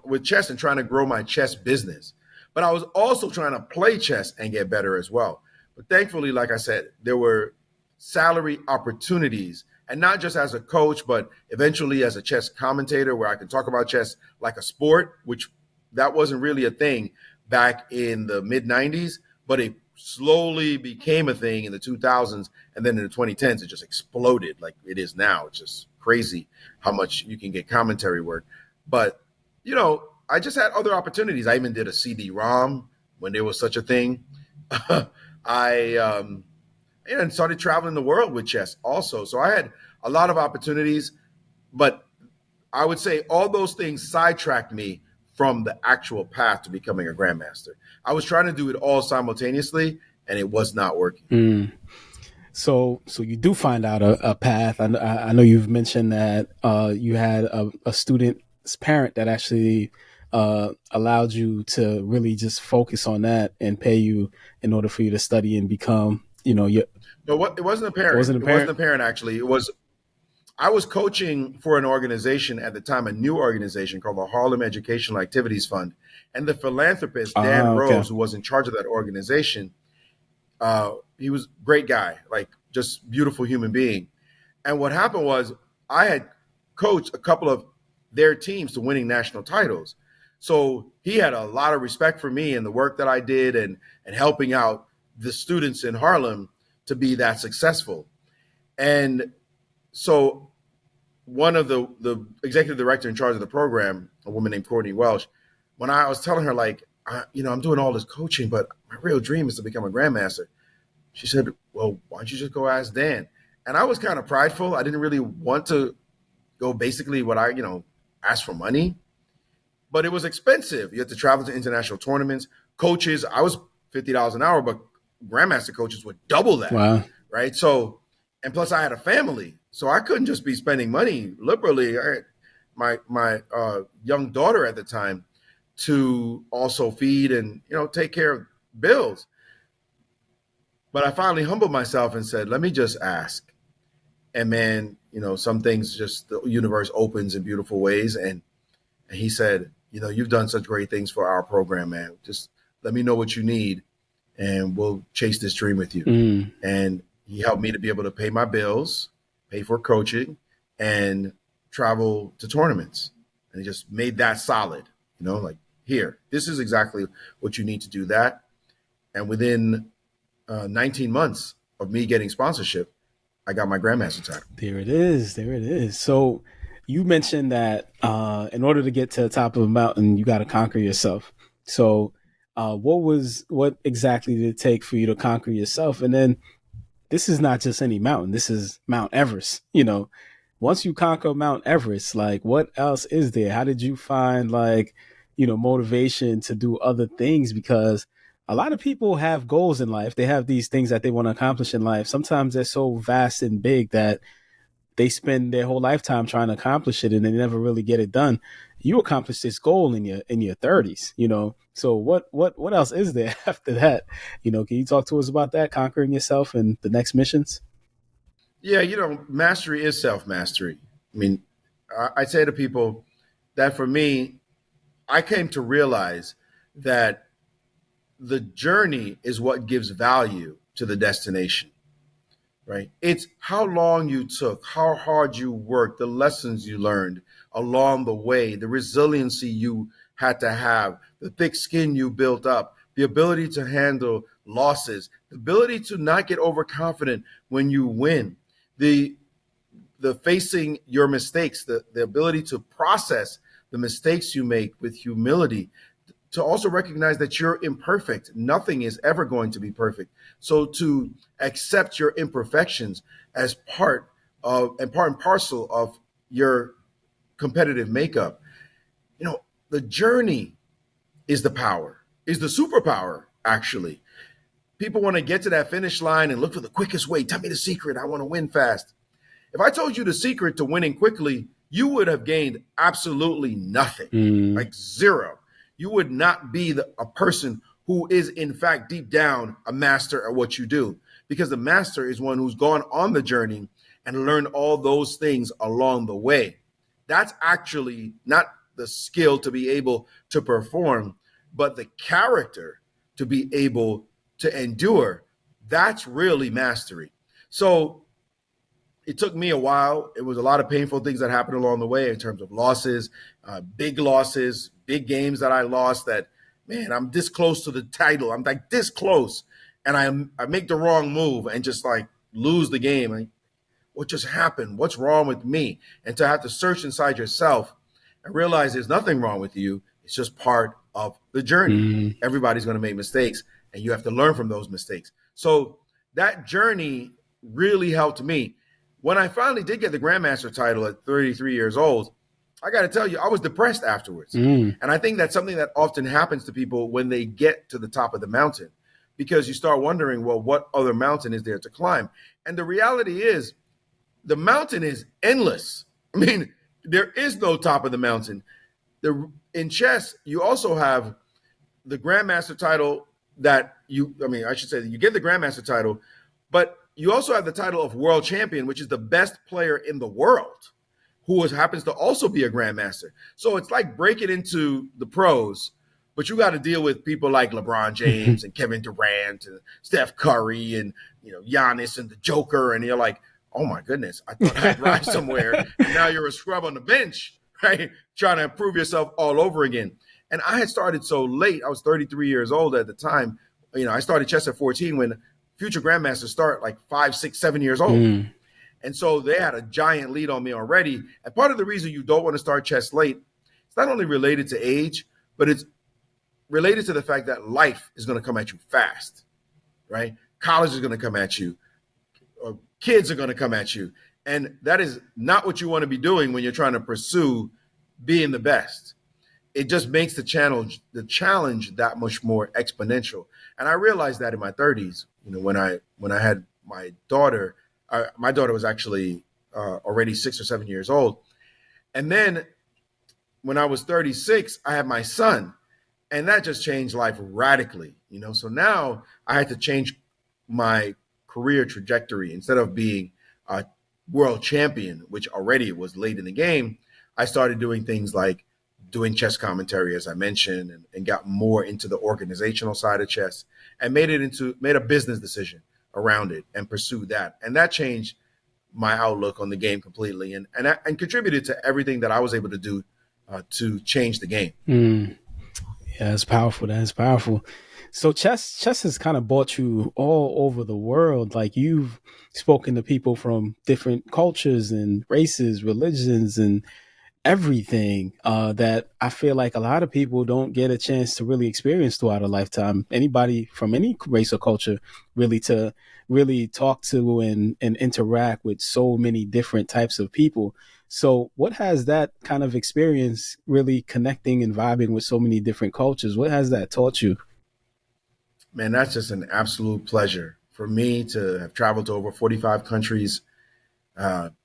with chess and trying to grow my chess business. But I was also trying to play chess and get better as well. But thankfully, like I said, there were salary opportunities, and not just as a coach, but eventually as a chess commentator, where I could talk about chess like a sport, which that wasn't really a thing back in the mid 90s, but it slowly became a thing in the 2000s. And then in the 2010s, it just exploded like it is now. It's just crazy how much you can get commentary work. But, you know, I just had other opportunities. I even did a CD-ROM when there was such a thing. I started traveling the world with chess also. So I had a lot of opportunities, but I would say all those things sidetracked me from the actual path to becoming a grandmaster. I was trying to do it all simultaneously, and it was not working. So you do find out a path. I know you've mentioned that you had a student's parent that actually allowed you to really just focus on that and pay you in order for you to study and become, you know, it wasn't a parent. It wasn't a parent, actually. I was coaching for an organization at the time, a new organization called the Harlem Educational Activities Fund. And the philanthropist, Dan Rose, who was in charge of that organization, he was a great guy, like just beautiful human being. And what happened was I had coached a couple of their teams to winning national titles. So he had a lot of respect for me and the work that I did and helping out the students in Harlem to be that successful. And so one of the executive director in charge of the program, a woman named Courtney Welsh, when I was telling her, like, I'm doing all this coaching, but my real dream is to become a grandmaster. She said, well, why don't you just go ask Dan? And I was kind of prideful. I didn't really want to go basically what ask for money. But it was expensive. You had to travel to international tournaments. coaches, I was $50 an hour, but Grandmaster coaches would double that. Wow. Right. So, and plus I had a family, so I couldn't just be spending money liberally. I had my young daughter at the time to also feed and, take care of bills. But I finally humbled myself and said, let me just ask. And man, some things just the universe opens in beautiful ways. And he said, you've done such great things for our program, man. Just let me know what you need and we'll chase this dream with you. And he helped me to be able to pay my bills, pay for coaching, and travel to tournaments. And he just made that solid, like, here, this is exactly what you need to do that. And within 19 months of me getting sponsorship, I got my Grandmaster title. There it is. So you mentioned that in order to get to the top of a mountain, you got to conquer yourself. So what exactly did it take for you to conquer yourself? And then this is not just any mountain. This is Mount Everest. Once you conquer Mount Everest, like, what else is there? How did you find, like, motivation to do other things? Because a lot of people have goals in life. They have these things that they want to accomplish in life. Sometimes they're so vast and big that they spend their whole lifetime trying to accomplish it and they never really get it done. You accomplished this goal in your 30s, So what else is there after that? Can you talk to us about that, conquering yourself and the next missions? Yeah, mastery is self-mastery. I mean, I say to people that for me, I came to realize that the journey is what gives value to the destination. Right? It's how long you took, how hard you worked, the lessons you learned along the way, the resiliency you had to have, the thick skin you built up, the ability to handle losses, the ability to not get overconfident when you win, the facing your mistakes, the ability to process the mistakes you make with humility, to also recognize that you're imperfect. Nothing is ever going to be perfect. So to accept your imperfections as part and parcel of your competitive makeup. The journey is the superpower, actually. People want to get to that finish line and look for the quickest way. Tell me the secret. I want to win fast. If I told you the secret to winning quickly, you would have gained absolutely nothing, like zero. You would not be a person who is, in fact, deep down, a master at what you do, because the master is one who's gone on the journey and learned all those things along the way. That's actually not the skill to be able to perform, but the character to be able to endure. That's really mastery. So it took me a while. It was a lot of painful things that happened along the way in terms of losses, big games that I lost that, man, I'm this close to the title. I'm like this close. And I make the wrong move and just like lose the game. Like, what just happened? What's wrong with me? And to have to search inside yourself and realize there's nothing wrong with you. It's just part of the journey. Everybody's going to make mistakes and you have to learn from those mistakes. So that journey really helped me. When I finally did get the Grandmaster title at 33 years old, I got to tell you, I was depressed afterwards. And I think that's something that often happens to people when they get to the top of the mountain, because you start wondering, well, what other mountain is there to climb? And the reality is the mountain is endless. I mean, there is no top of the mountain. In chess, you also have the Grandmaster title you get the Grandmaster title, but you also have the title of world champion, which is the best player in the world who happens to also be a Grandmaster. So it's like breaking into the pros, but you got to deal with people like LeBron James and Kevin Durant and Steph Curry and Giannis and the Joker, and you're like, oh my goodness, I thought I'd rise somewhere, and now you're a scrub on the bench, right? Trying to improve yourself all over again. And I had started so late. I was 33 years old at the time. I started chess at 14 when future Grandmasters start like 5, 6, 7 years old. And so they had a giant lead on me already. And part of the reason you don't want to start chess late, it's not only related to age, but it's related to the fact that life is going to come at you fast, right? College is going to come at you. Kids are going to come at you. And that is not what you want to be doing when you're trying to pursue being the best. it just makes the challenge that much more exponential. And I realized that in my 30s, when I had my daughter. My daughter was actually already 6 or 7 years old, and then when I was 36, I had my son, and that just changed life radically. So now I had to change my career trajectory. Instead of being a world champion, which already was late in the game, I started doing things like doing chess commentary, as I mentioned, and got more into the organizational side of chess, and made a business decision around it and pursued that. And that changed my outlook on the game completely, and contributed to everything that I was able to do to change the game. Yeah, that's powerful. That's powerful. So chess has kind of brought you all over the world. Like, you've spoken to people from different cultures and races, religions, and everything that I feel like a lot of people don't get a chance to really experience throughout a lifetime. Anybody from any race or culture to really talk to and interact with so many different types of people. So what has that kind of experience, really connecting and vibing with so many different cultures, what has that taught you? Man, that's just an absolute pleasure for me to have traveled to over 45 countries,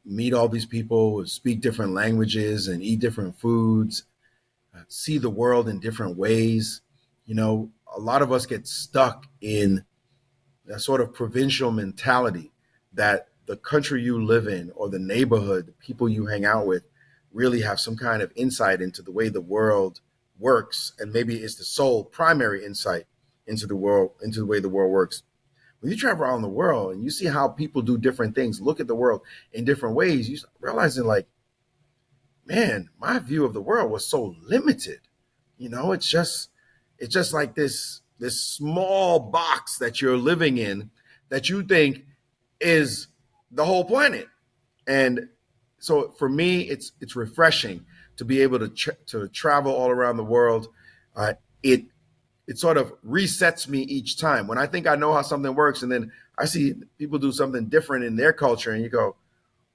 meet all these people, speak different languages and eat different foods, see the world in different ways. A lot of us get stuck in a sort of provincial mentality that the country you live in or the neighborhood, the people you hang out with, really have some kind of insight into the way the world works. And maybe it's the sole primary insight into the way the world works. When you travel around the world and you see how people do different things, look at the world in different ways, you start realizing, like, man, my view of the world was so limited. It's just like this small box that you're living in that you think is the whole planet. And so for me, it's refreshing to be able to travel all around the world. It sort of resets me each time when I think I know how something works, and then I see people do something different in their culture, and you go,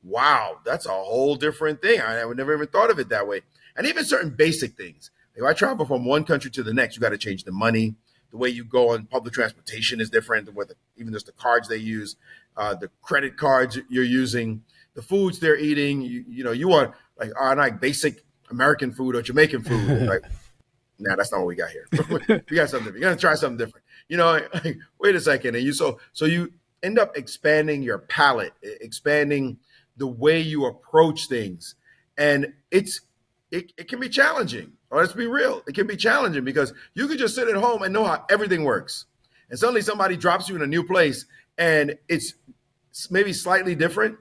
wow, that's a whole different thing. I would never even thought of it that way. And even certain basic things. If I travel from one country to the next, you got to change the money. The way you go on public transportation is different. Even just the cards they use, the credit cards you're using, the foods they're eating. You want like basic American food or Jamaican food. Like, nah, that's not what we got here. We got something different. You're gonna try something different. Like, wait a second. And so you end up expanding your palate, expanding the way you approach things. And it can be challenging. Let's be real. It can be challenging because you can just sit at home and know how everything works. And suddenly somebody drops you in a new place and it's maybe slightly different,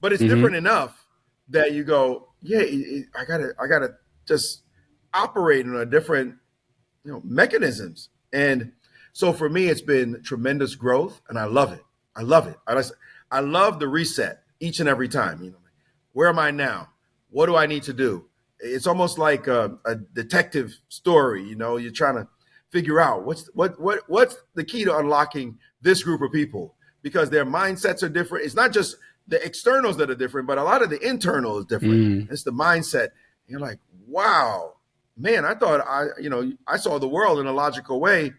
but it's different enough that you go, yeah, I gotta just operate in a different, mechanisms. And so for me, it's been tremendous growth, and I love it. I love it. I love the reset each and every time. Where am I now? What do I need to do? It's almost like a detective story. You're trying to figure out what's the key to unlocking this group of people, because their mindsets are different. It's not just the externals that are different, but a lot of the internal is different. It's the mindset. You're like, wow, man, I thought I saw the world in a logical way,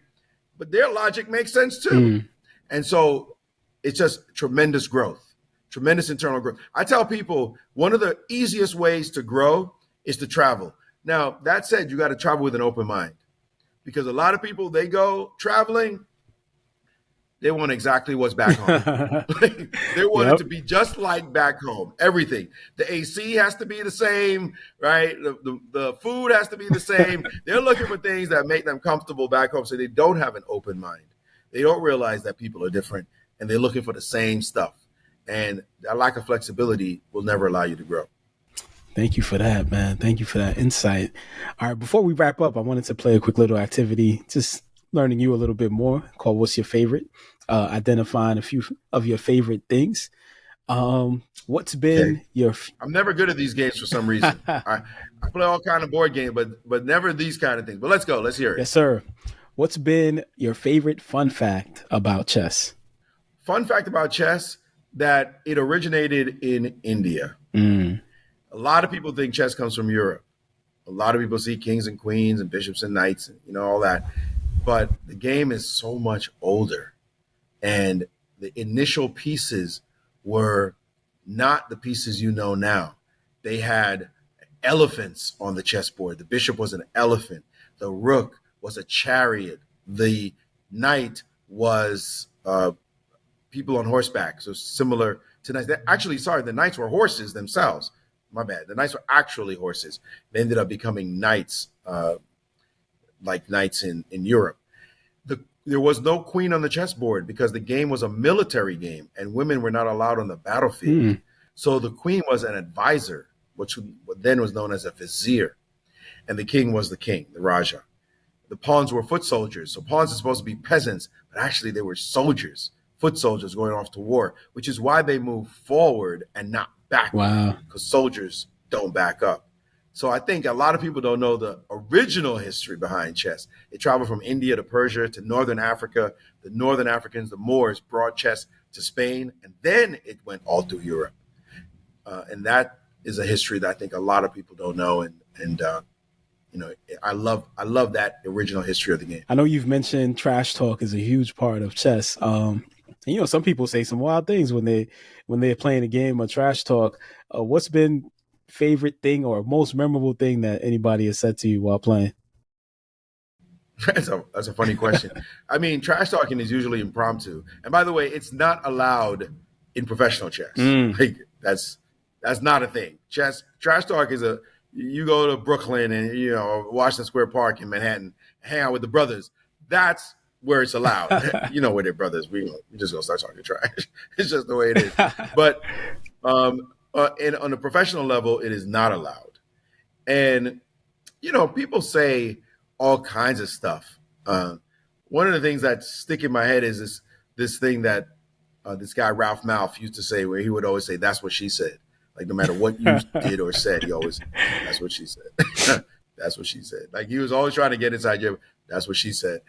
but their logic makes sense too. And so it's just tremendous growth, tremendous internal growth. I tell people one of the easiest ways to grow is to travel. Now, that said, you got to travel with an open mind, because a lot of people, they go traveling, they want exactly what's back home. They want it to be just like back home. Everything. The AC has to be the same, right? The food has to be the same. They're looking for things that make them comfortable back home, so they don't have an open mind. They don't realize that people are different, and they're looking for the same stuff. And that lack of flexibility will never allow you to grow. Thank you for that, man. Thank you for that insight. All right, before we wrap up, I wanted to play a quick little activity, just learning you a little bit more, called What's Your Favorite? Identifying a few of your favorite things. What's been your... I'm never good at these games for some reason. I play all kind of board games, but never these kind of things. But let's go. Let's hear it. Yes, sir. What's been your favorite fun fact about chess? Fun fact about chess, that it originated in India. A lot of people think chess comes from Europe. A lot of people see kings and queens and bishops and knights, and, all that. But the game is so much older. And the initial pieces were not the pieces you know now. They had elephants on the chessboard. The bishop was an elephant. The rook was a chariot. The knight was people on horseback, so similar to knights. The knights were horses themselves. My bad. The knights were actually horses. They ended up becoming knights, like knights in Europe. There was no queen on the chessboard because the game was a military game and women were not allowed on the battlefield. So the queen was an advisor, which then was known as a vizier. And the king was the king, the Raja. The pawns were foot soldiers. So pawns are supposed to be peasants, but actually they were soldiers, foot soldiers going off to war, which is why they move forward and not backward. Wow. Because soldiers don't back up. So I think a lot of people don't know the original history behind chess. It traveled from India to Persia to Northern Africa. The Northern Africans, the Moors, brought chess to Spain, and then it went all through Europe. And that is a history that I think a lot of people don't know. And I love that original history of the game. I know you've mentioned trash talk is a huge part of chess. And, some people say some wild things when they're playing a game of trash talk. What's been favorite thing or most memorable thing that anybody has said to you while playing? That's a funny question. I mean, trash talking is usually impromptu. And by the way, it's not allowed in professional chess. Like that's not a thing. Trash talk is you go to Brooklyn and, Washington Square Park in Manhattan, hang out with the brothers. That's where it's allowed. Where they're brothers. We just gonna start talking trash. It's just the way it is. But and on a professional level, it is not allowed. And, people say all kinds of stuff. One of the things that stick in my head is this thing that this guy, Ralph Malph, used to say, where he would always say, "That's what she said." Like, no matter what you did or said, he always, "That's what she said." That's what she said. Like, he was always trying to get inside you. That's what she said.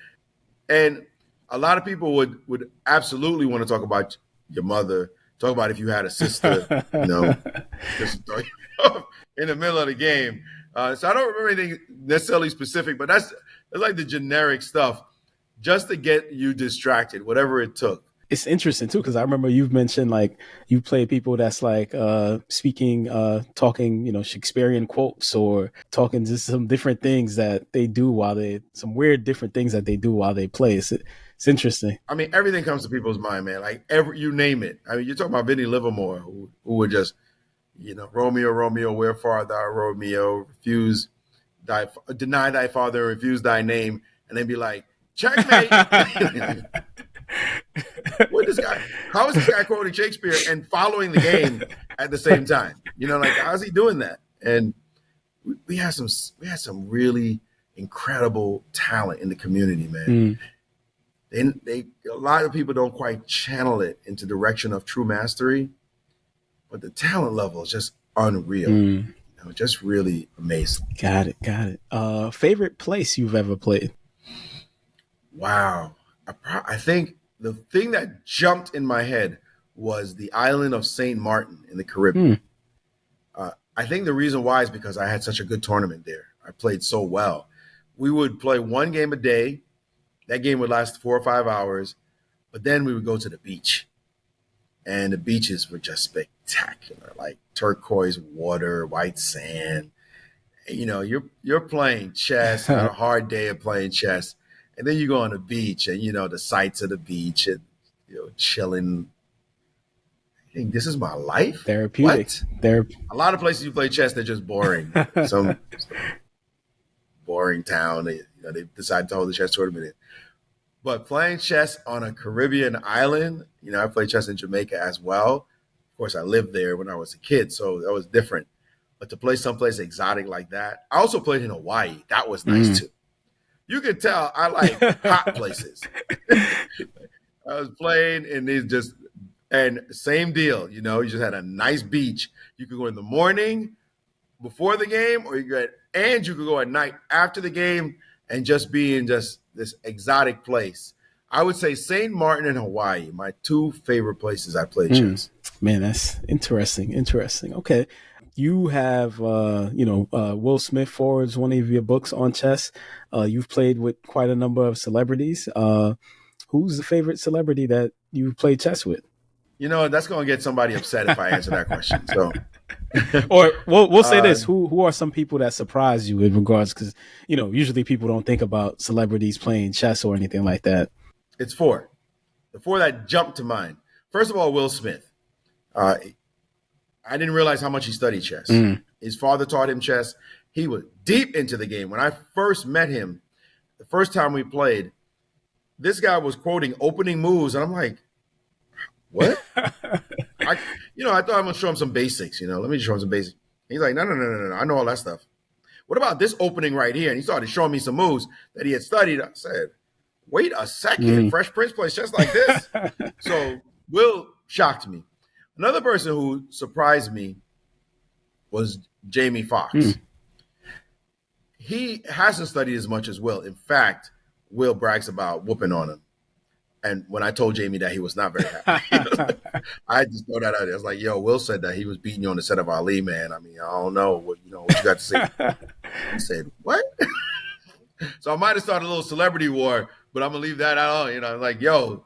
And a lot of people would absolutely want to talk about your mother, talk about if you had a sister, just throw you off in the middle of the game. So I don't remember anything necessarily specific, but that's like the generic stuff just to get you distracted, whatever it took. It's interesting too, because I remember you've mentioned like you play people that's like talking, Shakespearean quotes or talking just some different things that they do some weird different things that they do while they play. It's interesting. I mean, everything comes to people's mind, man. Like you name it. I mean, you're talking about Vinnie Livermore, who would just, Romeo, Romeo, wherefore art thou, Romeo, deny thy father, refuse thy name, and then be like, checkmate. How is this guy quoting Shakespeare and following the game at the same time? How's he doing that? And we had some really incredible talent in the community, man. A lot of people don't quite channel it into direction of true mastery, but the talent level is just unreal. Just really amazing. Got it. Favorite place you've ever played? Wow. I think the thing that jumped in my head was the island of St. Martin in the Caribbean. I think the reason why is because I had such a good tournament there. I played so well. We would play one game a day. That game would last 4 or 5 hours, but then we would go to the beach. And the beaches were just spectacular, like turquoise water, white sand. And, you're playing chess on a hard day of playing chess. And then you go on the beach and, the sights of the beach and, chilling. I think this is my life. Therapeutic. A lot of places you play chess, they're just boring. Some boring town. They decide to hold the chess tournament in. But playing chess on a Caribbean island, I played chess in Jamaica as well. Of course, I lived there when I was a kid, so that was different. But to play someplace exotic like that, I also played in Hawaii. That was nice too. You could tell I like hot places. I was playing in these and same deal, you just had a nice beach. You could go in the morning before the game, or you could go at night after the game and just be in just this exotic place. I would say St. Martin and Hawaii, my two favorite places I played chess. Man, that's interesting. Okay. You have, Will Smith forwards one of your books on chess. You've played with quite a number of celebrities. Who's the favorite celebrity that you've played chess with? That's going to get somebody upset if I answer that question. So, or we'll say this: who are some people that surprise you in regards? Because usually people don't think about celebrities playing chess or anything like that. It's four. The four that jumped to mind. First of all, Will Smith. I didn't realize how much he studied chess. His father taught him chess. He was deep into the game. When I first met him, the first time we played, this guy was quoting opening moves, and I'm like, what? I thought I'm going to show him some basics, let me show him some basics. He's like, no, I know all that stuff. What about this opening right here? And he started showing me some moves that he had studied. I said, wait a second, Fresh Prince plays chess like this? So Will shocked me. Another person who surprised me was Jamie Foxx. He hasn't studied as much as Will. In fact, Will brags about whooping on him. And when I told Jamie that, he was not very happy. I just throw that out there. I was like, yo, Will said that he was beating you on the set of Ali, man. I mean, I don't know what you got to say. He said, what? So I might have started a little celebrity war, but I'm going to leave that out. Like, yo,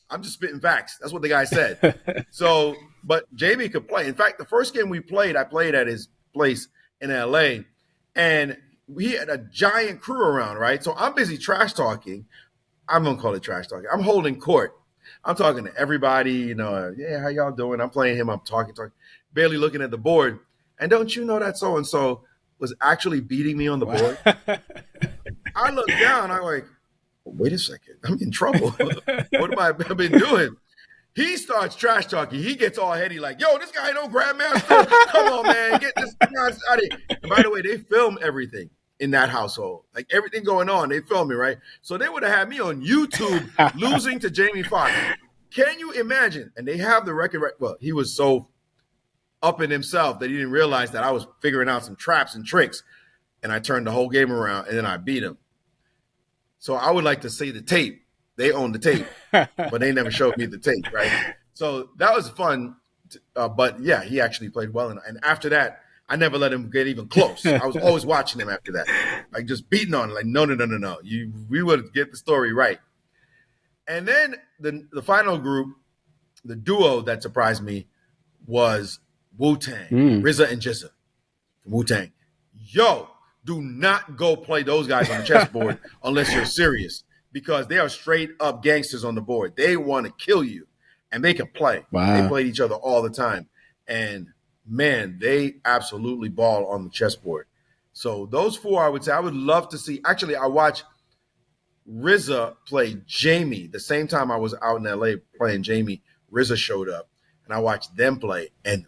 I'm just spitting facts. That's what the guy said. So, but Jamie could play. In fact, the first game we played, I played at his place in LA, and we had a giant crew around, right? So I'm busy trash talking. I'm going to call it trash talking. I'm holding court. I'm talking to everybody, yeah, how y'all doing? I'm playing him. I'm talking, barely looking at the board. And don't you know that so-and-so was actually beating me on the board? I look down. I'm like, wait a second. I'm in trouble. What have I been doing? He starts trash talking. He gets all heady like, yo, this guy no Grandmaster. Come on, man. Get this guy out of here. And by the way, they film everything in that household. Like everything going on, they film me, right? So they would have had me on YouTube losing to Jamie Foxx. Can you imagine? And they have the record. Well, he was so up in himself that he didn't realize that I was figuring out some traps and tricks. And I turned the whole game around, and then I beat him. So I would like to see the tape. They own the tape, but they never showed me the tape, right? So that was fun. But, yeah, he actually played well. And after that, I never let him get even close. I was always watching him after that, like just beating on him, like, no. We would get the story right. And then the final group, the duo that surprised me was Wu-Tang, RZA and Jizza. Wu-Tang. Yo, do not go play those guys on the chessboard unless you're serious, because they are straight up gangsters on the board. They want to kill you, and they can play. Wow. They played each other all the time. And, man, they absolutely ball on the chessboard. So those four, I would say, I would love to see. Actually, I watched RZA play Jamie. The same time I was out in L.A. playing Jamie, RZA showed up, and I watched them play, and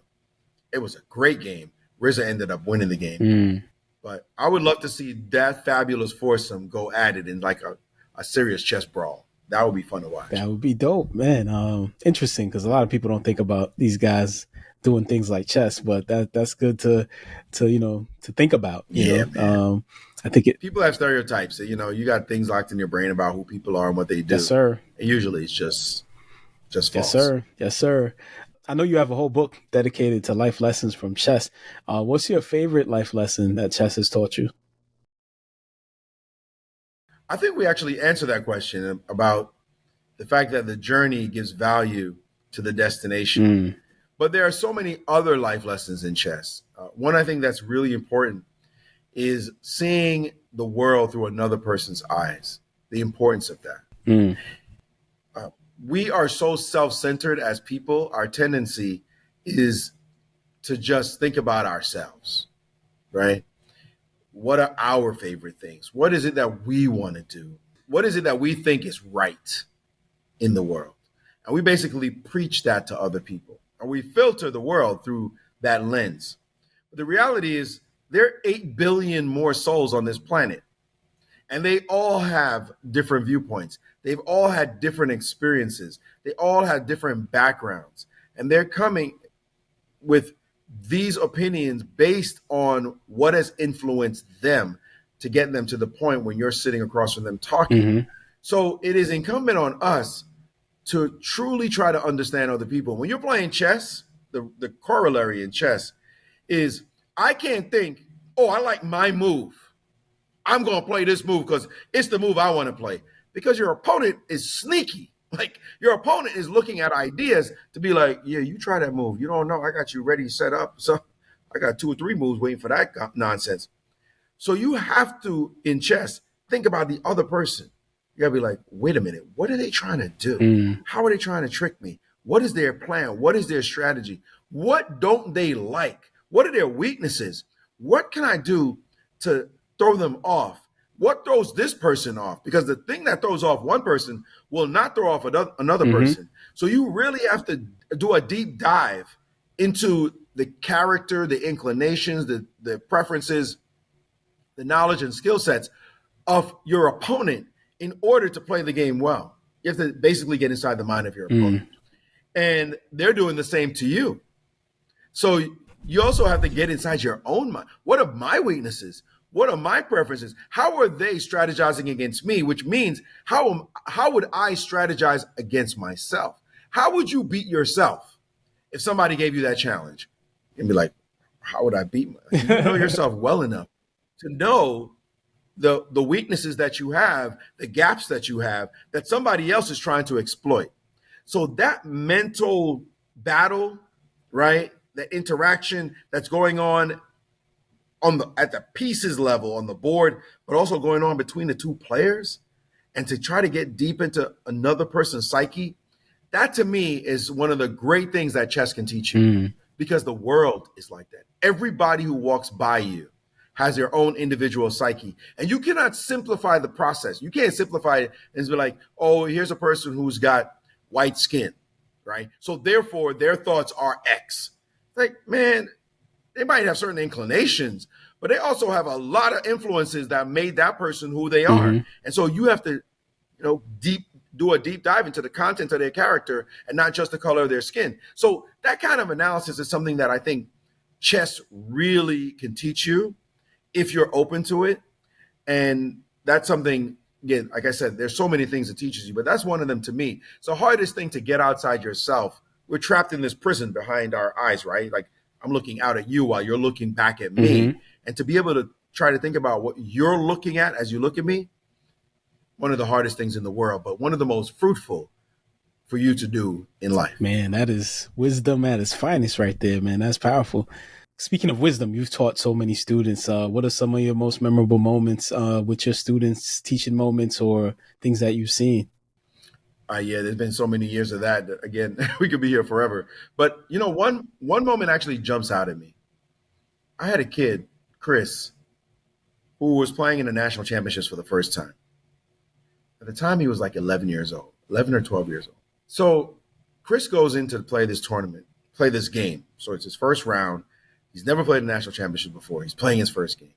it was a great game. RZA ended up winning the game. But I would love to see that fabulous foursome go at it in like a serious chess brawl. That would be fun to watch. That would be dope, man. Interesting, because a lot of people don't think about these guys doing things like chess, but that's good to think about. You know? I think people have stereotypes. You got things locked in your brain about who people are and what they do. Yes, sir. And usually it's just false. Yes, sir. Yes, sir. I know you have a whole book dedicated to life lessons from chess. What's your favorite life lesson that chess has taught you? I think we actually answered that question about the fact that the journey gives value to the destination. But there are so many other life lessons in chess. One I think that's really important is seeing the world through another person's eyes, the importance of that. We are so self-centered as people. Our tendency is to just think about ourselves, right? What are our favorite things? What is it that we want to do? What is it that we think is right in the world? And we basically preach that to other people. And we filter the world through that lens. But the reality is there are 8 billion more souls on this planet. And they all have different viewpoints. They've all had different experiences. They all have different backgrounds. And they're coming with these opinions based on what has influenced them to get them to the point when you're sitting across from them talking. So it is incumbent on us to truly try to understand other people. When you're playing chess, the corollary in chess is I can't think, oh, I like my move. I'm going to play this move because it's the move I want to play. Because your opponent is sneaky. Like your opponent is looking at ideas to be like, yeah, you try that move. You don't know. I got you ready, set up. So I got 2 or 3 moves waiting for that nonsense. So you have to, in chess, think about the other person. You got to be like, wait a minute. What are they trying to do? How are they trying to trick me? What is their plan? What is their strategy? What don't they like? What are their weaknesses? What can I do to throw them off? What throws this person off? Because the thing that throws off one person will not throw off another person. So you really have to do a deep dive into the character, the inclinations, the preferences, the knowledge and skill sets of your opponent in order to play the game well. You have to basically get inside the mind of your opponent. And they're doing the same to you. So you also have to get inside your own mind. What are my weaknesses? What are my preferences? How are they strategizing against me? Which means how would I strategize against myself? How would you beat yourself if somebody gave you that challenge? And be like, how would I beat myself? You know yourself well enough to know the weaknesses that you have, the gaps that you have, that somebody else is trying to exploit. So that mental battle, right? The interaction that's going on at the pieces level on the board, but also going on between the 2 players, and to try to get deep into another person's psyche, that to me is one of the great things that chess can teach you, because the world is like that. Everybody who walks by you has their own individual psyche, and you cannot simplify the process. You can't simplify it and be like, oh, here's a person who's got white skin, right? So therefore their thoughts are X. Like, man, they might have certain inclinations, but they also have a lot of influences that made that person who they are. And so you have to, do a deep dive into the content of their character and not just the color of their skin. So that kind of analysis is something that I think chess really can teach you if you're open to it. And that's something, again, like I said, there's so many things it teaches you, but that's one of them to me. It's the hardest thing to get outside yourself. We're trapped in this prison behind our eyes, right? Like, I'm looking out at you while you're looking back at me. And to be able to try to think about what you're looking at as you look at me, one of the hardest things in the world, but one of the most fruitful for you to do in life. Man, that is wisdom at its finest right there, man. That's powerful. Speaking of wisdom, you've taught so many students. What are some of your most memorable moments with your students, teaching moments or things that you've seen? Yeah, there's been so many years of that. Again, we could be here forever. But, one moment actually jumps out at me. I had a kid, Chris, who was playing in the national championships for the first time. At the time, he was like 11 years old, 11 or 12 years old. So Chris goes in to play this tournament, play this game. So it's his first round. He's never played a national championship before. He's playing his first game.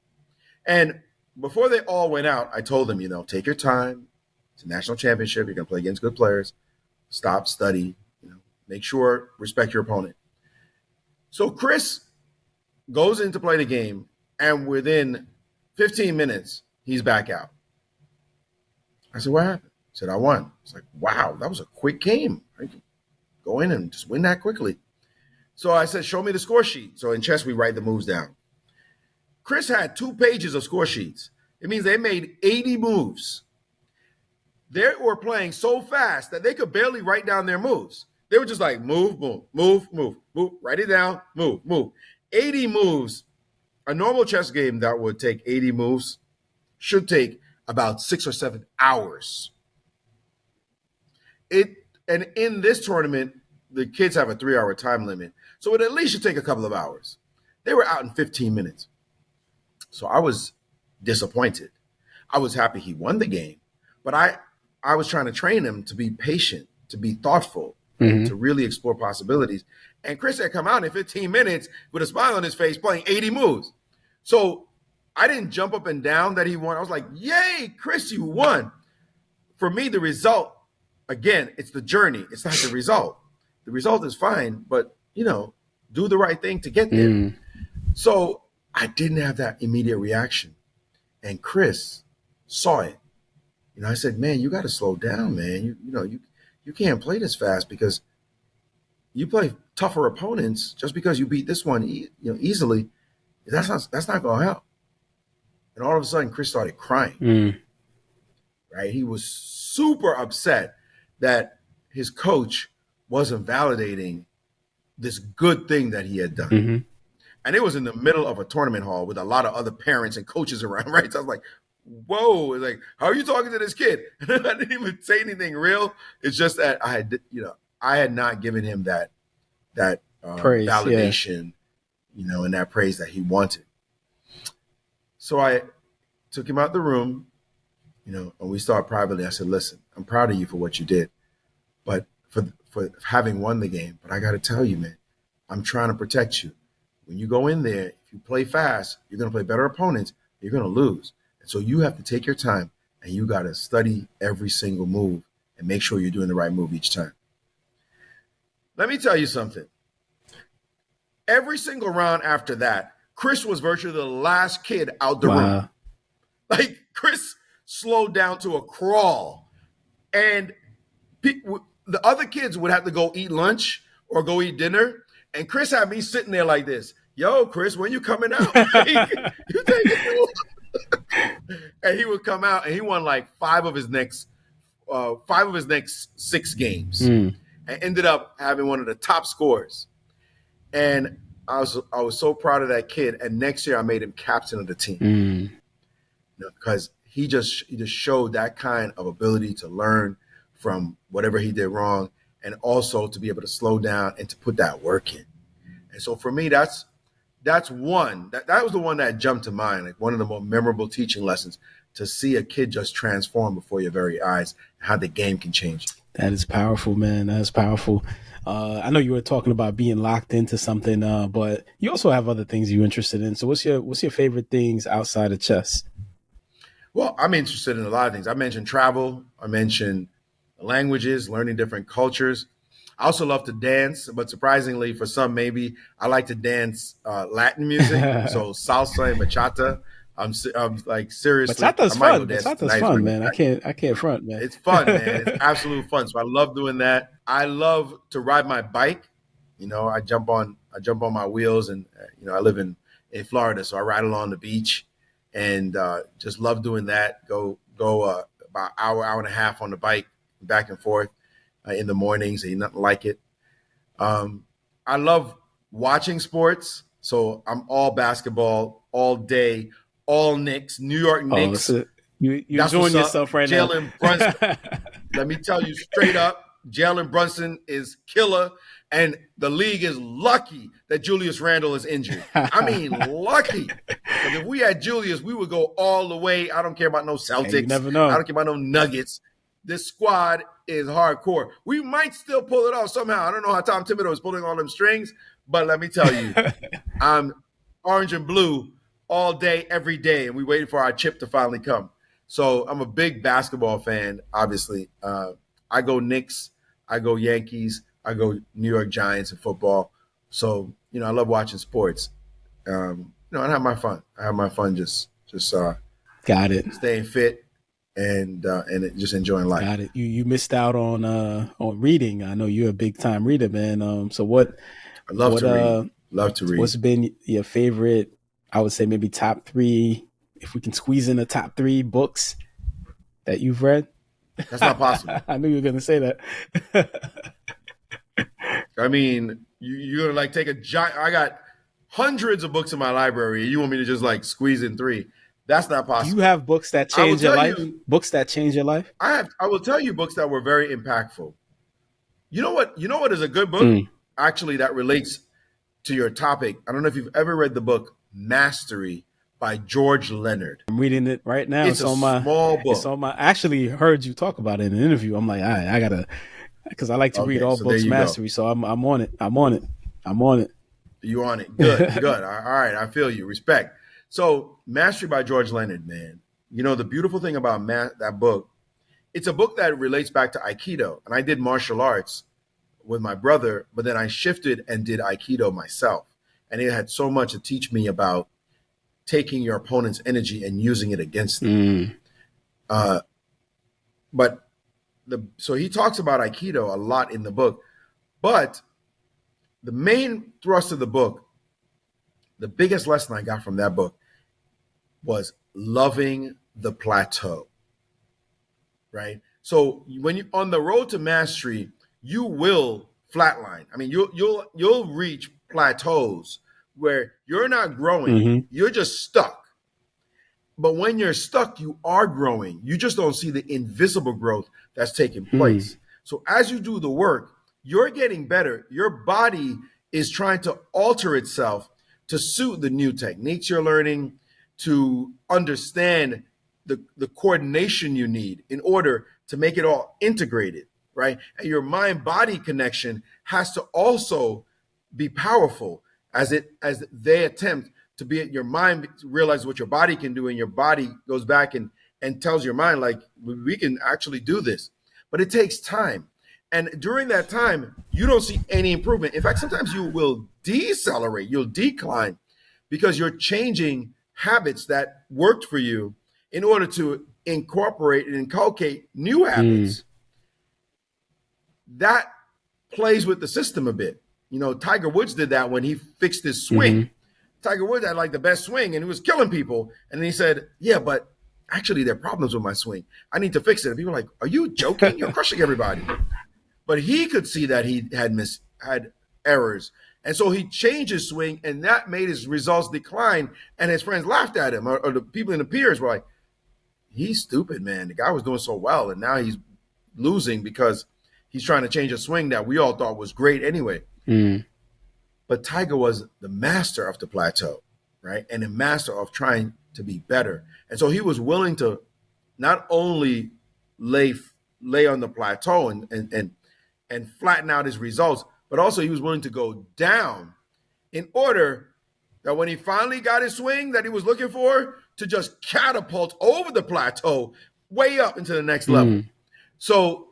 And before they all went out, I told them, take your time. It's a national championship. You're going to play against good players. Stop, study, make sure, respect your opponent. So Chris goes in to play the game, and within 15 minutes, he's back out. I said, what happened? He said, I won. It's like, wow, that was a quick game. I can go in and just win that quickly. So I said, show me the score sheet. So in chess, we write the moves down. Chris had 2 pages of score sheets. It means they made 80 moves. They were playing so fast that they could barely write down their moves. They were just like, move, move, move, move, move, write it down, move, move. 80 moves. A normal chess game that would take 80 moves should take about 6 or 7 hours. And in this tournament, the kids have a 3-hour time limit. So it at least should take a couple of hours. They were out in 15 minutes. So I was disappointed. I was happy he won the game, but I was trying to train him to be patient, to be thoughtful, to really explore possibilities. And Chris had come out in 15 minutes with a smile on his face playing 80 moves. So I didn't jump up and down that he won. I was like, yay, Chris, you won. For me, the result, again, it's the journey. It's not the result. The result is fine, but, do the right thing to get there. So I didn't have that immediate reaction. And Chris saw it. I said, man, you got to slow down, man. You can't play this fast because you play tougher opponents just because you beat this one, easily. That's not going to help. And all of a sudden, Chris started crying. Right? He was super upset that his coach wasn't validating this good thing that he had done. And it was in the middle of a tournament hall with a lot of other parents and coaches around, right? So I was like, whoa, it's like, how are you talking to this kid? I didn't even say anything real. It's just that I had not given him that praise, validation, and that praise that he wanted. So I took him out the room, and we started privately. I said, listen, I'm proud of you for what you did, but for having won the game. But I got to tell you, man, I'm trying to protect you. When you go in there, if you play fast, you're going to play better opponents. You're going to lose. And so you have to take your time and you got to study every single move and make sure you're doing the right move each time. Let me tell you something. Every single round after that, Chris was virtually the last kid out the room. Like, Chris slowed down to a crawl. And the other kids would have to go eat lunch or go eat dinner. And Chris had me sitting there like this. Yo, Chris, when you coming out? Like, you take it. And he would come out, and he won like five of his next 6 games, and ended up having one of the top scores. And I was so proud of that kid. And next year, I made him captain of the team because he just showed that kind of ability to learn from whatever he did wrong, and also to be able to slow down and to put that work in. And so for me, that's one that was the one that jumped to mind, like one of the more memorable teaching lessons, to see a kid just transform before your very eyes, how the game can change. That is powerful, man. That is powerful. I know you were talking about being locked into something, but you also have other things you're interested in. So what's your favorite things outside of chess? Well, I'm interested in a lot of things. I mentioned travel. I mentioned languages, learning different cultures. I also love to dance, but surprisingly for some, maybe I like to dance Latin music. So salsa and bachata. I'm like, seriously. Bachata's fun. Bachata's fun, man. I can't front, man. It's fun, man. It's absolute fun. So I love doing that. I love to ride my bike. I jump on my wheels, and I live in Florida, so I ride along the beach, and just love doing that. Go about hour and a half on the bike, back and forth in the mornings. Ain't nothing like it. I love watching sports, so I'm all basketball all day. All Knicks, New York Knicks. You're enjoying yourself right now. Jalen Brunson. Let me tell you straight up, Jalen Brunson is killer, and the league is lucky that Julius Randle is injured. I mean, lucky. Because if we had Julius, we would go all the way. I don't care about no Celtics. Hey, you never know. I don't care about no Nuggets. This squad is hardcore. We might still pull it off somehow. I don't know how Tom Thibodeau is pulling all them strings, but let me tell you, I'm orange and blue all day, every day, and we waiting for our chip to finally come. So I'm a big basketball fan, obviously. I go Knicks, I go Yankees, I go New York Giants in football. So, I love watching sports. And I have my fun. I have my fun just got it. Staying fit and just enjoying life. Got it. You missed out on reading. I know you're a big time reader, man. So what? I love to read. Love to read. What's been your favorite? I would say maybe top 3, if we can squeeze in the top 3 books that you've read. That's not possible. I knew you were going to say that. I mean, you're going to take a giant. I got hundreds of books in my library. You want me to just squeeze in 3? That's not possible. Do you have books that change your life? Books that change your life? I will tell you books that were very impactful. You know what is a good book? Actually, that relates to your topic. I don't know if you've ever read the book Mastery by George Leonard. I'm reading it right now. It's a small book. I actually heard you talk about it in an interview. I'm like, all right, I gotta, because I like to read all books Mastery. So I'm on it. You on it? Good. All right, I feel you. Respect. So Mastery by George Leonard, man. The beautiful thing about that book, it's a book that relates back to Aikido, and I did martial arts with my brother, but then I shifted and did Aikido myself. And it had so much to teach me about taking your opponent's energy and using it against them. So he talks about Aikido a lot in the book, but the main thrust of the book, the biggest lesson I got from that book was loving the plateau, right? So when you're on the road to mastery, you will flatline. I mean, you'll reach plateaus where you're not growing, you're just stuck. But when you're stuck, you are growing. You just don't see the invisible growth that's taking place. So as you do the work, you're getting better. Your body is trying to alter itself to suit the new techniques you're learning, to understand the coordination you need in order to make it all integrated, right? And your mind-body connection has to also be powerful as they attempt to be your mind realize what your body can do, and your body goes back and tells your mind, like, we can actually do this. But it takes time. And during that time, you don't see any improvement. In fact, sometimes you will decelerate, you'll decline, because you're changing habits that worked for you in order to incorporate and inculcate new habits. That plays with the system a bit. You know, Tiger Woods did that when he fixed his swing. Tiger Woods had like the best swing and he was killing people. And then he said, yeah, but actually there are problems with my swing. I need to fix it. And people were like, are you joking? You're crushing everybody. But he could see that he had errors. And so he changed his swing, and that made his results decline. And his friends laughed at him, or the people in the peers were like, he's stupid, man. The guy was doing so well, and now he's losing because he's trying to change a swing that we all thought was great anyway. But Tiger was the master of the plateau, right? And the master of trying to be better. And so he was willing to not only lay on the plateau and flatten out his results, but also he was willing to go down in order that when he finally got his swing that he was looking for, to just catapult over the plateau way up into the next level. So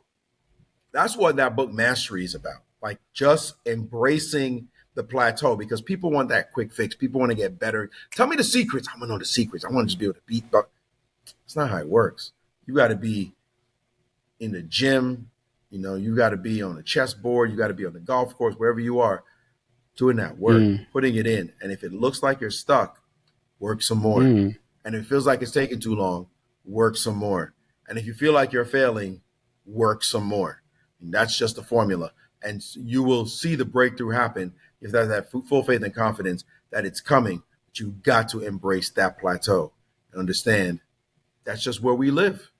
that's what that book Mastery is about, like just embracing the plateau, because people want that quick fix. People want to get better. Tell me the secrets. I want to know the secrets. I want to just be able to beat. But it's not how it works. You got to be in the gym. You know, you got to be on the chessboard. You got to be on the golf course, wherever you are, doing that work, putting it in. And if it looks like you're stuck, work some more. And if it feels like it's taking too long, work some more. And if you feel like you're failing, work some more. And that's just the formula. And you will see the breakthrough happen if there's that full faith and confidence that it's coming. But you got to embrace that plateau and understand that's just where we live.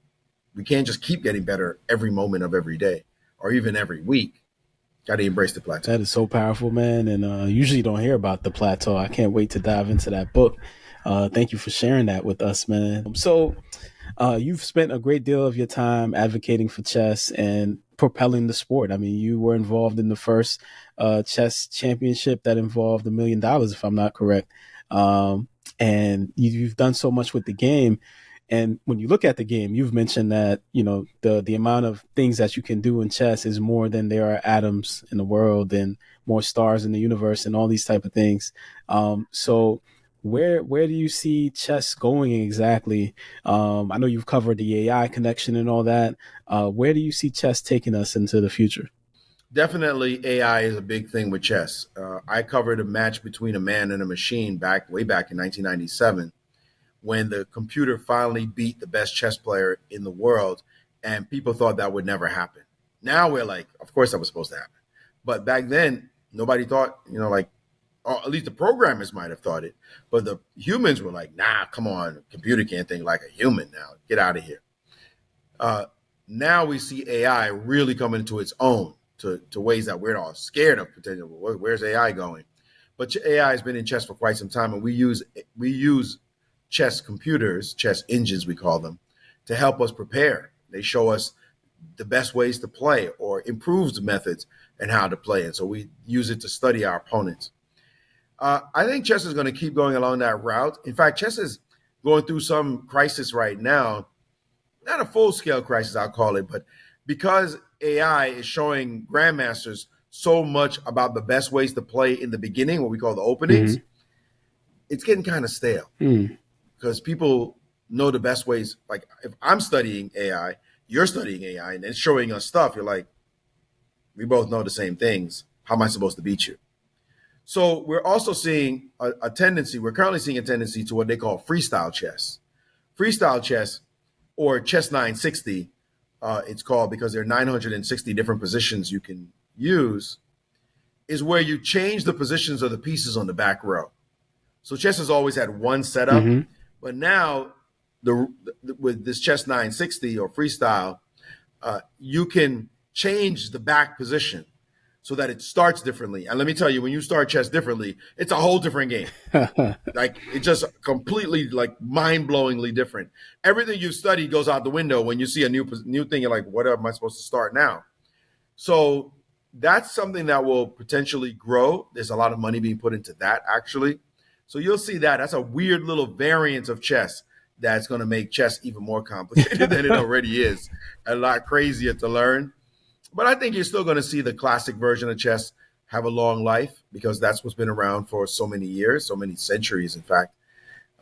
We can't just keep getting better every moment of every day or even every week. Got to embrace the plateau. That is so powerful, man. And usually don't hear about the plateau. I can't wait to dive into that book. Thank you for sharing that with us, man. So you've spent a great deal of your time advocating for chess and propelling the sport. I mean, you were involved in the first chess championship that involved $1 million, if I'm not correct. And you've done so much with the game. And when you look at the game, you've mentioned that, you know, the amount of things that you can do in chess is more than there are atoms in the world and more stars in the universe and all these type of things. So where do you see chess going exactly? I know you've covered the AI connection and all that. Where do you see chess taking us into the future? Definitely AI is a big thing with chess. I covered a match between a man and a machine way back in 1997. When the computer finally beat the best chess player in the world, and people thought that would never happen. Now we're like, of course that was supposed to happen. But back then, nobody thought, you know, like, or at least the programmers might have thought it. But the humans were like, nah, come on, a computer can't think like a human now. Get out of here. Now we see AI really coming into its own to ways that we're all scared of potential. Where's AI going? But AI has been in chess for quite some time, and we use chess computers, chess engines, we call them, to help us prepare. They show us the best ways to play or improves the methods and how to play it. So we use it to study our opponents. I think chess is going to keep going along that route. In fact, chess is going through some crisis right now, not a full-scale crisis, I'll call it, but because AI is showing grandmasters so much about the best ways to play in the beginning, what we call the openings, it's getting kind of stale. Because people know the best ways. Like if I'm studying AI, you're studying AI, and it's showing us stuff. You're like, we both know the same things. How am I supposed to beat you? So we're also seeing a tendency, we're currently seeing a tendency to what they call freestyle chess. Freestyle chess, or chess 960, it's called because there are 960 different positions you can use, is where you change the positions of the pieces on the back row. So chess has always had one setup, but now with this chess 960 or freestyle, you can change the back position so that it starts differently. And let me tell you, when you start chess differently, it's a whole different game. Like, it's just completely, like, mind-blowingly different. Everything you study goes out the window when you see a new thing. You're like, what am I supposed to start now? So that's something that will potentially grow. There's a lot of money being put into that, actually. So you'll see that. That's a weird little variant of chess that's going to make chess even more complicated than it already is. A lot crazier to learn. But I think you're still going to see the classic version of chess have a long life, because that's what's been around for so many years, so many centuries, in fact.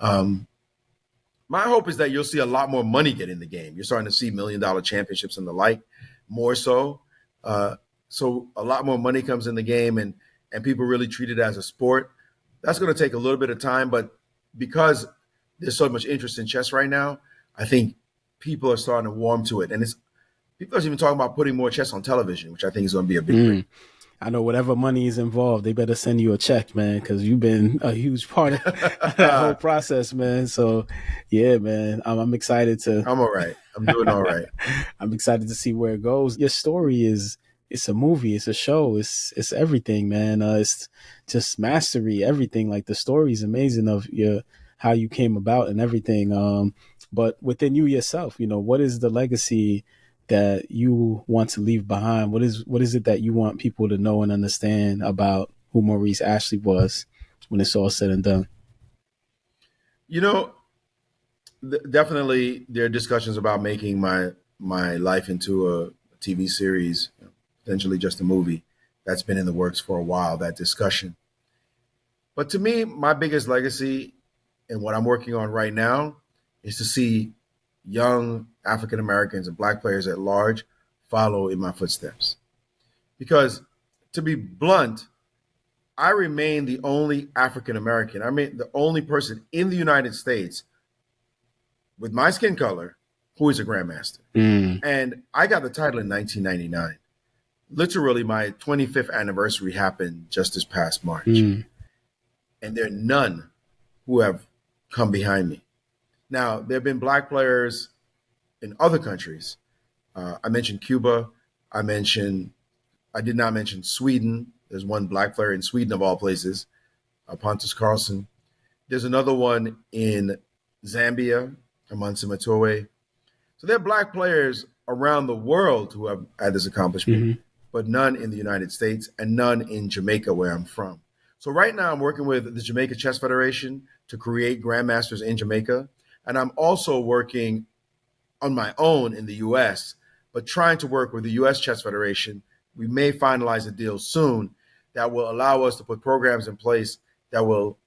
My hope is that you'll see a lot more money get in the game. You're starting to see $1 million championships and the like, more so. So a lot more money comes in the game, and people really treat it as a sport. That's going to take a little bit of time, but because there's so much interest in chess right now, I think people are starting to warm to it. And people are even talking about putting more chess on television, which I think is going to be a big thing. I know whatever money is involved, they better send you a check, man, because you've been a huge part of that whole process, man. So, yeah, man, I'm excited to. I'm all right. I'm doing all right. I'm excited to see where it goes. Your story it's a movie, it's a show, it's everything, man. It's just mastery, everything. Like, the story is amazing of how you came about and everything. But within you yourself, what is the legacy that you want to leave behind? What is it that you want people to know and understand about who Maurice Ashley was when it's all said and done? Definitely there are discussions about making my life into a TV series, potentially just a movie. That's been in the works for a while, that discussion. But to me, my biggest legacy and what I'm working on right now is to see young African Americans and Black players at large follow in my footsteps. Because, to be blunt, I remain the only African American, the only person in the United States with my skin color who is a Grandmaster. And I got the title in 1999. Literally, my 25th anniversary happened just this past March. And there are none who have come behind me. Now, there have been Black players in other countries. I mentioned Cuba. I did not mention Sweden. There's one Black player in Sweden, of all places, Pontus Carlsen. There's another one in Zambia, Amansi Matoe. So there are Black players around the world who have had this accomplishment, but none in the United States and none in Jamaica, where I'm from. So right now I'm working with the Jamaica Chess Federation to create Grandmasters in Jamaica. And I'm also working on my own in the U.S., but trying to work with the U.S. Chess Federation. We may finalize a deal soon that will allow us to put programs in place that will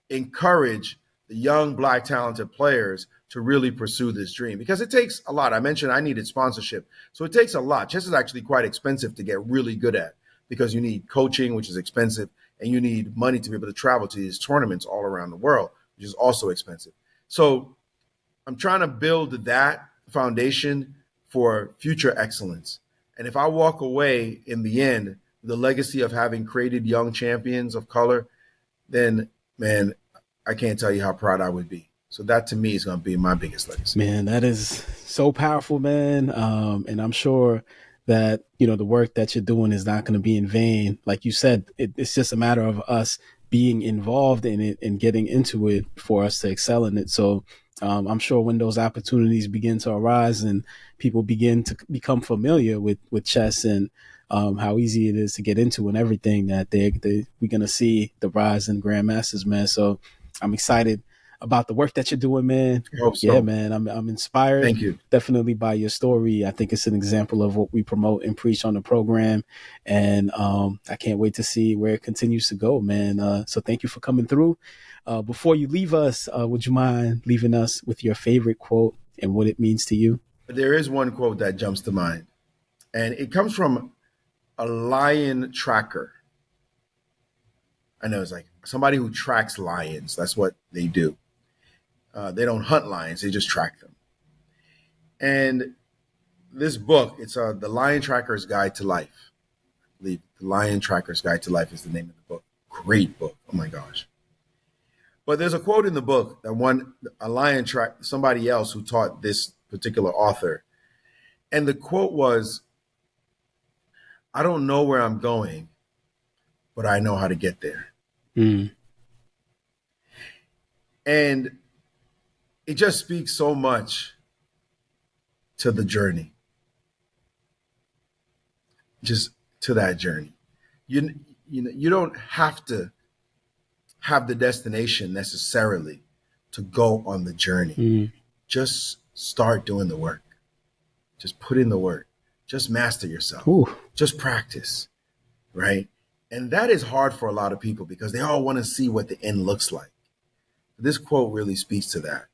encourage the young Black talented players to really pursue this dream, because it takes a lot. I mentioned I needed sponsorship. So it takes a lot. Chess is actually quite expensive to get really good at, because you need coaching, which is expensive, and you need money to be able to travel to these tournaments all around the world, which is also expensive. So I'm trying to build that foundation for future excellence. And if I walk away in the end, the legacy of having created young champions of color, then, man, I can't tell you how proud I would be. So that, to me, is going to be my biggest legacy. Man, that is so powerful, man. And I'm sure that, the work that you're doing is not going to be in vain. Like you said, it's just a matter of us being involved in it and getting into it for us to excel in it. So I'm sure when those opportunities begin to arise and people begin to become familiar with chess and how easy it is to get into and everything, that we're going to see the rise in Grandmasters, man. So I'm excited about the work that you're doing, man. I hope so. Yeah, man. I'm inspired. Thank you. Definitely by your story. I think it's an example of what we promote and preach on the program. And I can't wait to see where it continues to go, man. So thank you for coming through. Before you leave us, would you mind leaving us with your favorite quote and what it means to you? There is one quote that jumps to mind, and it comes from a lion tracker. I know it's like somebody who tracks lions. That's what they do. They don't hunt lions, they just track them. And this book, it's The Lion Tracker's Guide to Life. I believe The Lion Tracker's Guide to Life is the name of the book. Great book. Oh my gosh. But there's a quote in the book that somebody else who taught this particular author. And the quote was, I don't know where I'm going, but I know how to get there. Mm. And it just speaks so much to the journey. Just to that journey. You don't have to have the destination necessarily to go on the journey. Mm. Just start doing the work. Just put in the work. Just master yourself. Ooh. Just practice, right? And that is hard for a lot of people because they all want to see what the end looks like. This quote really speaks to that.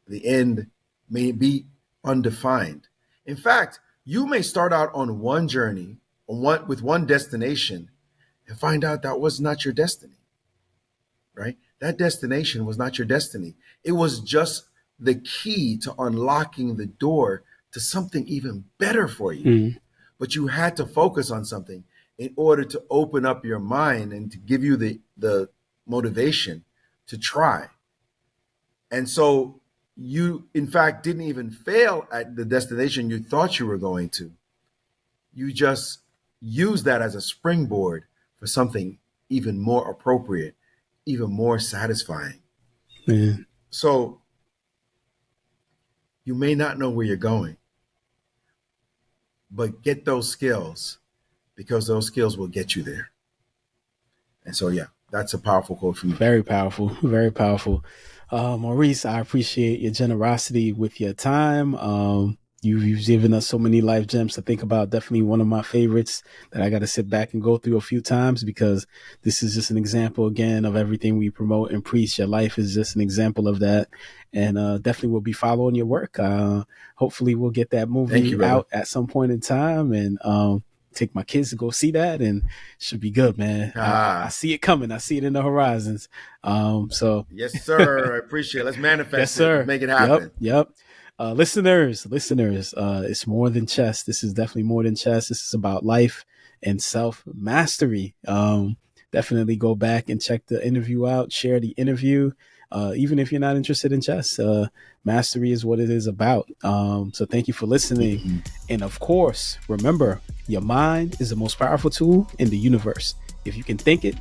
The end may be undefined. In fact, you may start out on one journey, with one destination, and find out that was not your destiny, right? That destination was not your destiny. It was just the key to unlocking the door to something even better for you. Mm. But you had to focus on something in order to open up your mind and to give you the motivation to try. And so you, in fact, didn't even fail at the destination you thought you were going to. You just use that as a springboard for something even more appropriate, even more satisfying. Man. So you may not know where you're going, but get those skills because those skills will get you there. And so, yeah, that's a powerful quote from me. Very powerful. Very powerful. Maurice, I appreciate your generosity with your time. You've given us so many life gems to think about. Definitely one of my favorites that I got to sit back and go through a few times because this is just an example, again, of everything we promote and preach. Your life is just an example of that. And definitely we'll be following your work. Hopefully we'll get that movie out at some point in time and take my kids to go see that, and should be good, man. I see it coming. I see it in the horizons. So yes, sir. I appreciate it. Let's manifest yes, sir. It. Make it happen. Yep. Listeners, it's more than chess. This is definitely more than chess. This is about life and self-mastery. Definitely go back and check the interview out, share the interview. Even if you're not interested in chess, mastery is what it is about. So thank you for listening. Mm-hmm. And of course, remember, your mind is the most powerful tool in the universe. If you can think it,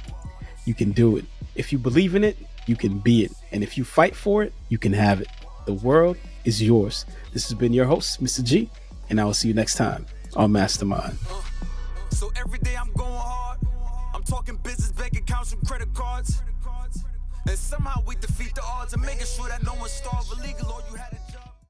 you can do it. If you believe in it, you can be it. And if you fight for it, you can have it. The world is yours. This has been your host, Mr. G, and I will see you next time on MasterMine. So every day I'm going hard. I'm talking business, bank accounts, and credit cards. And somehow we defeat the odds and making sure that no one starves illegal. All you had to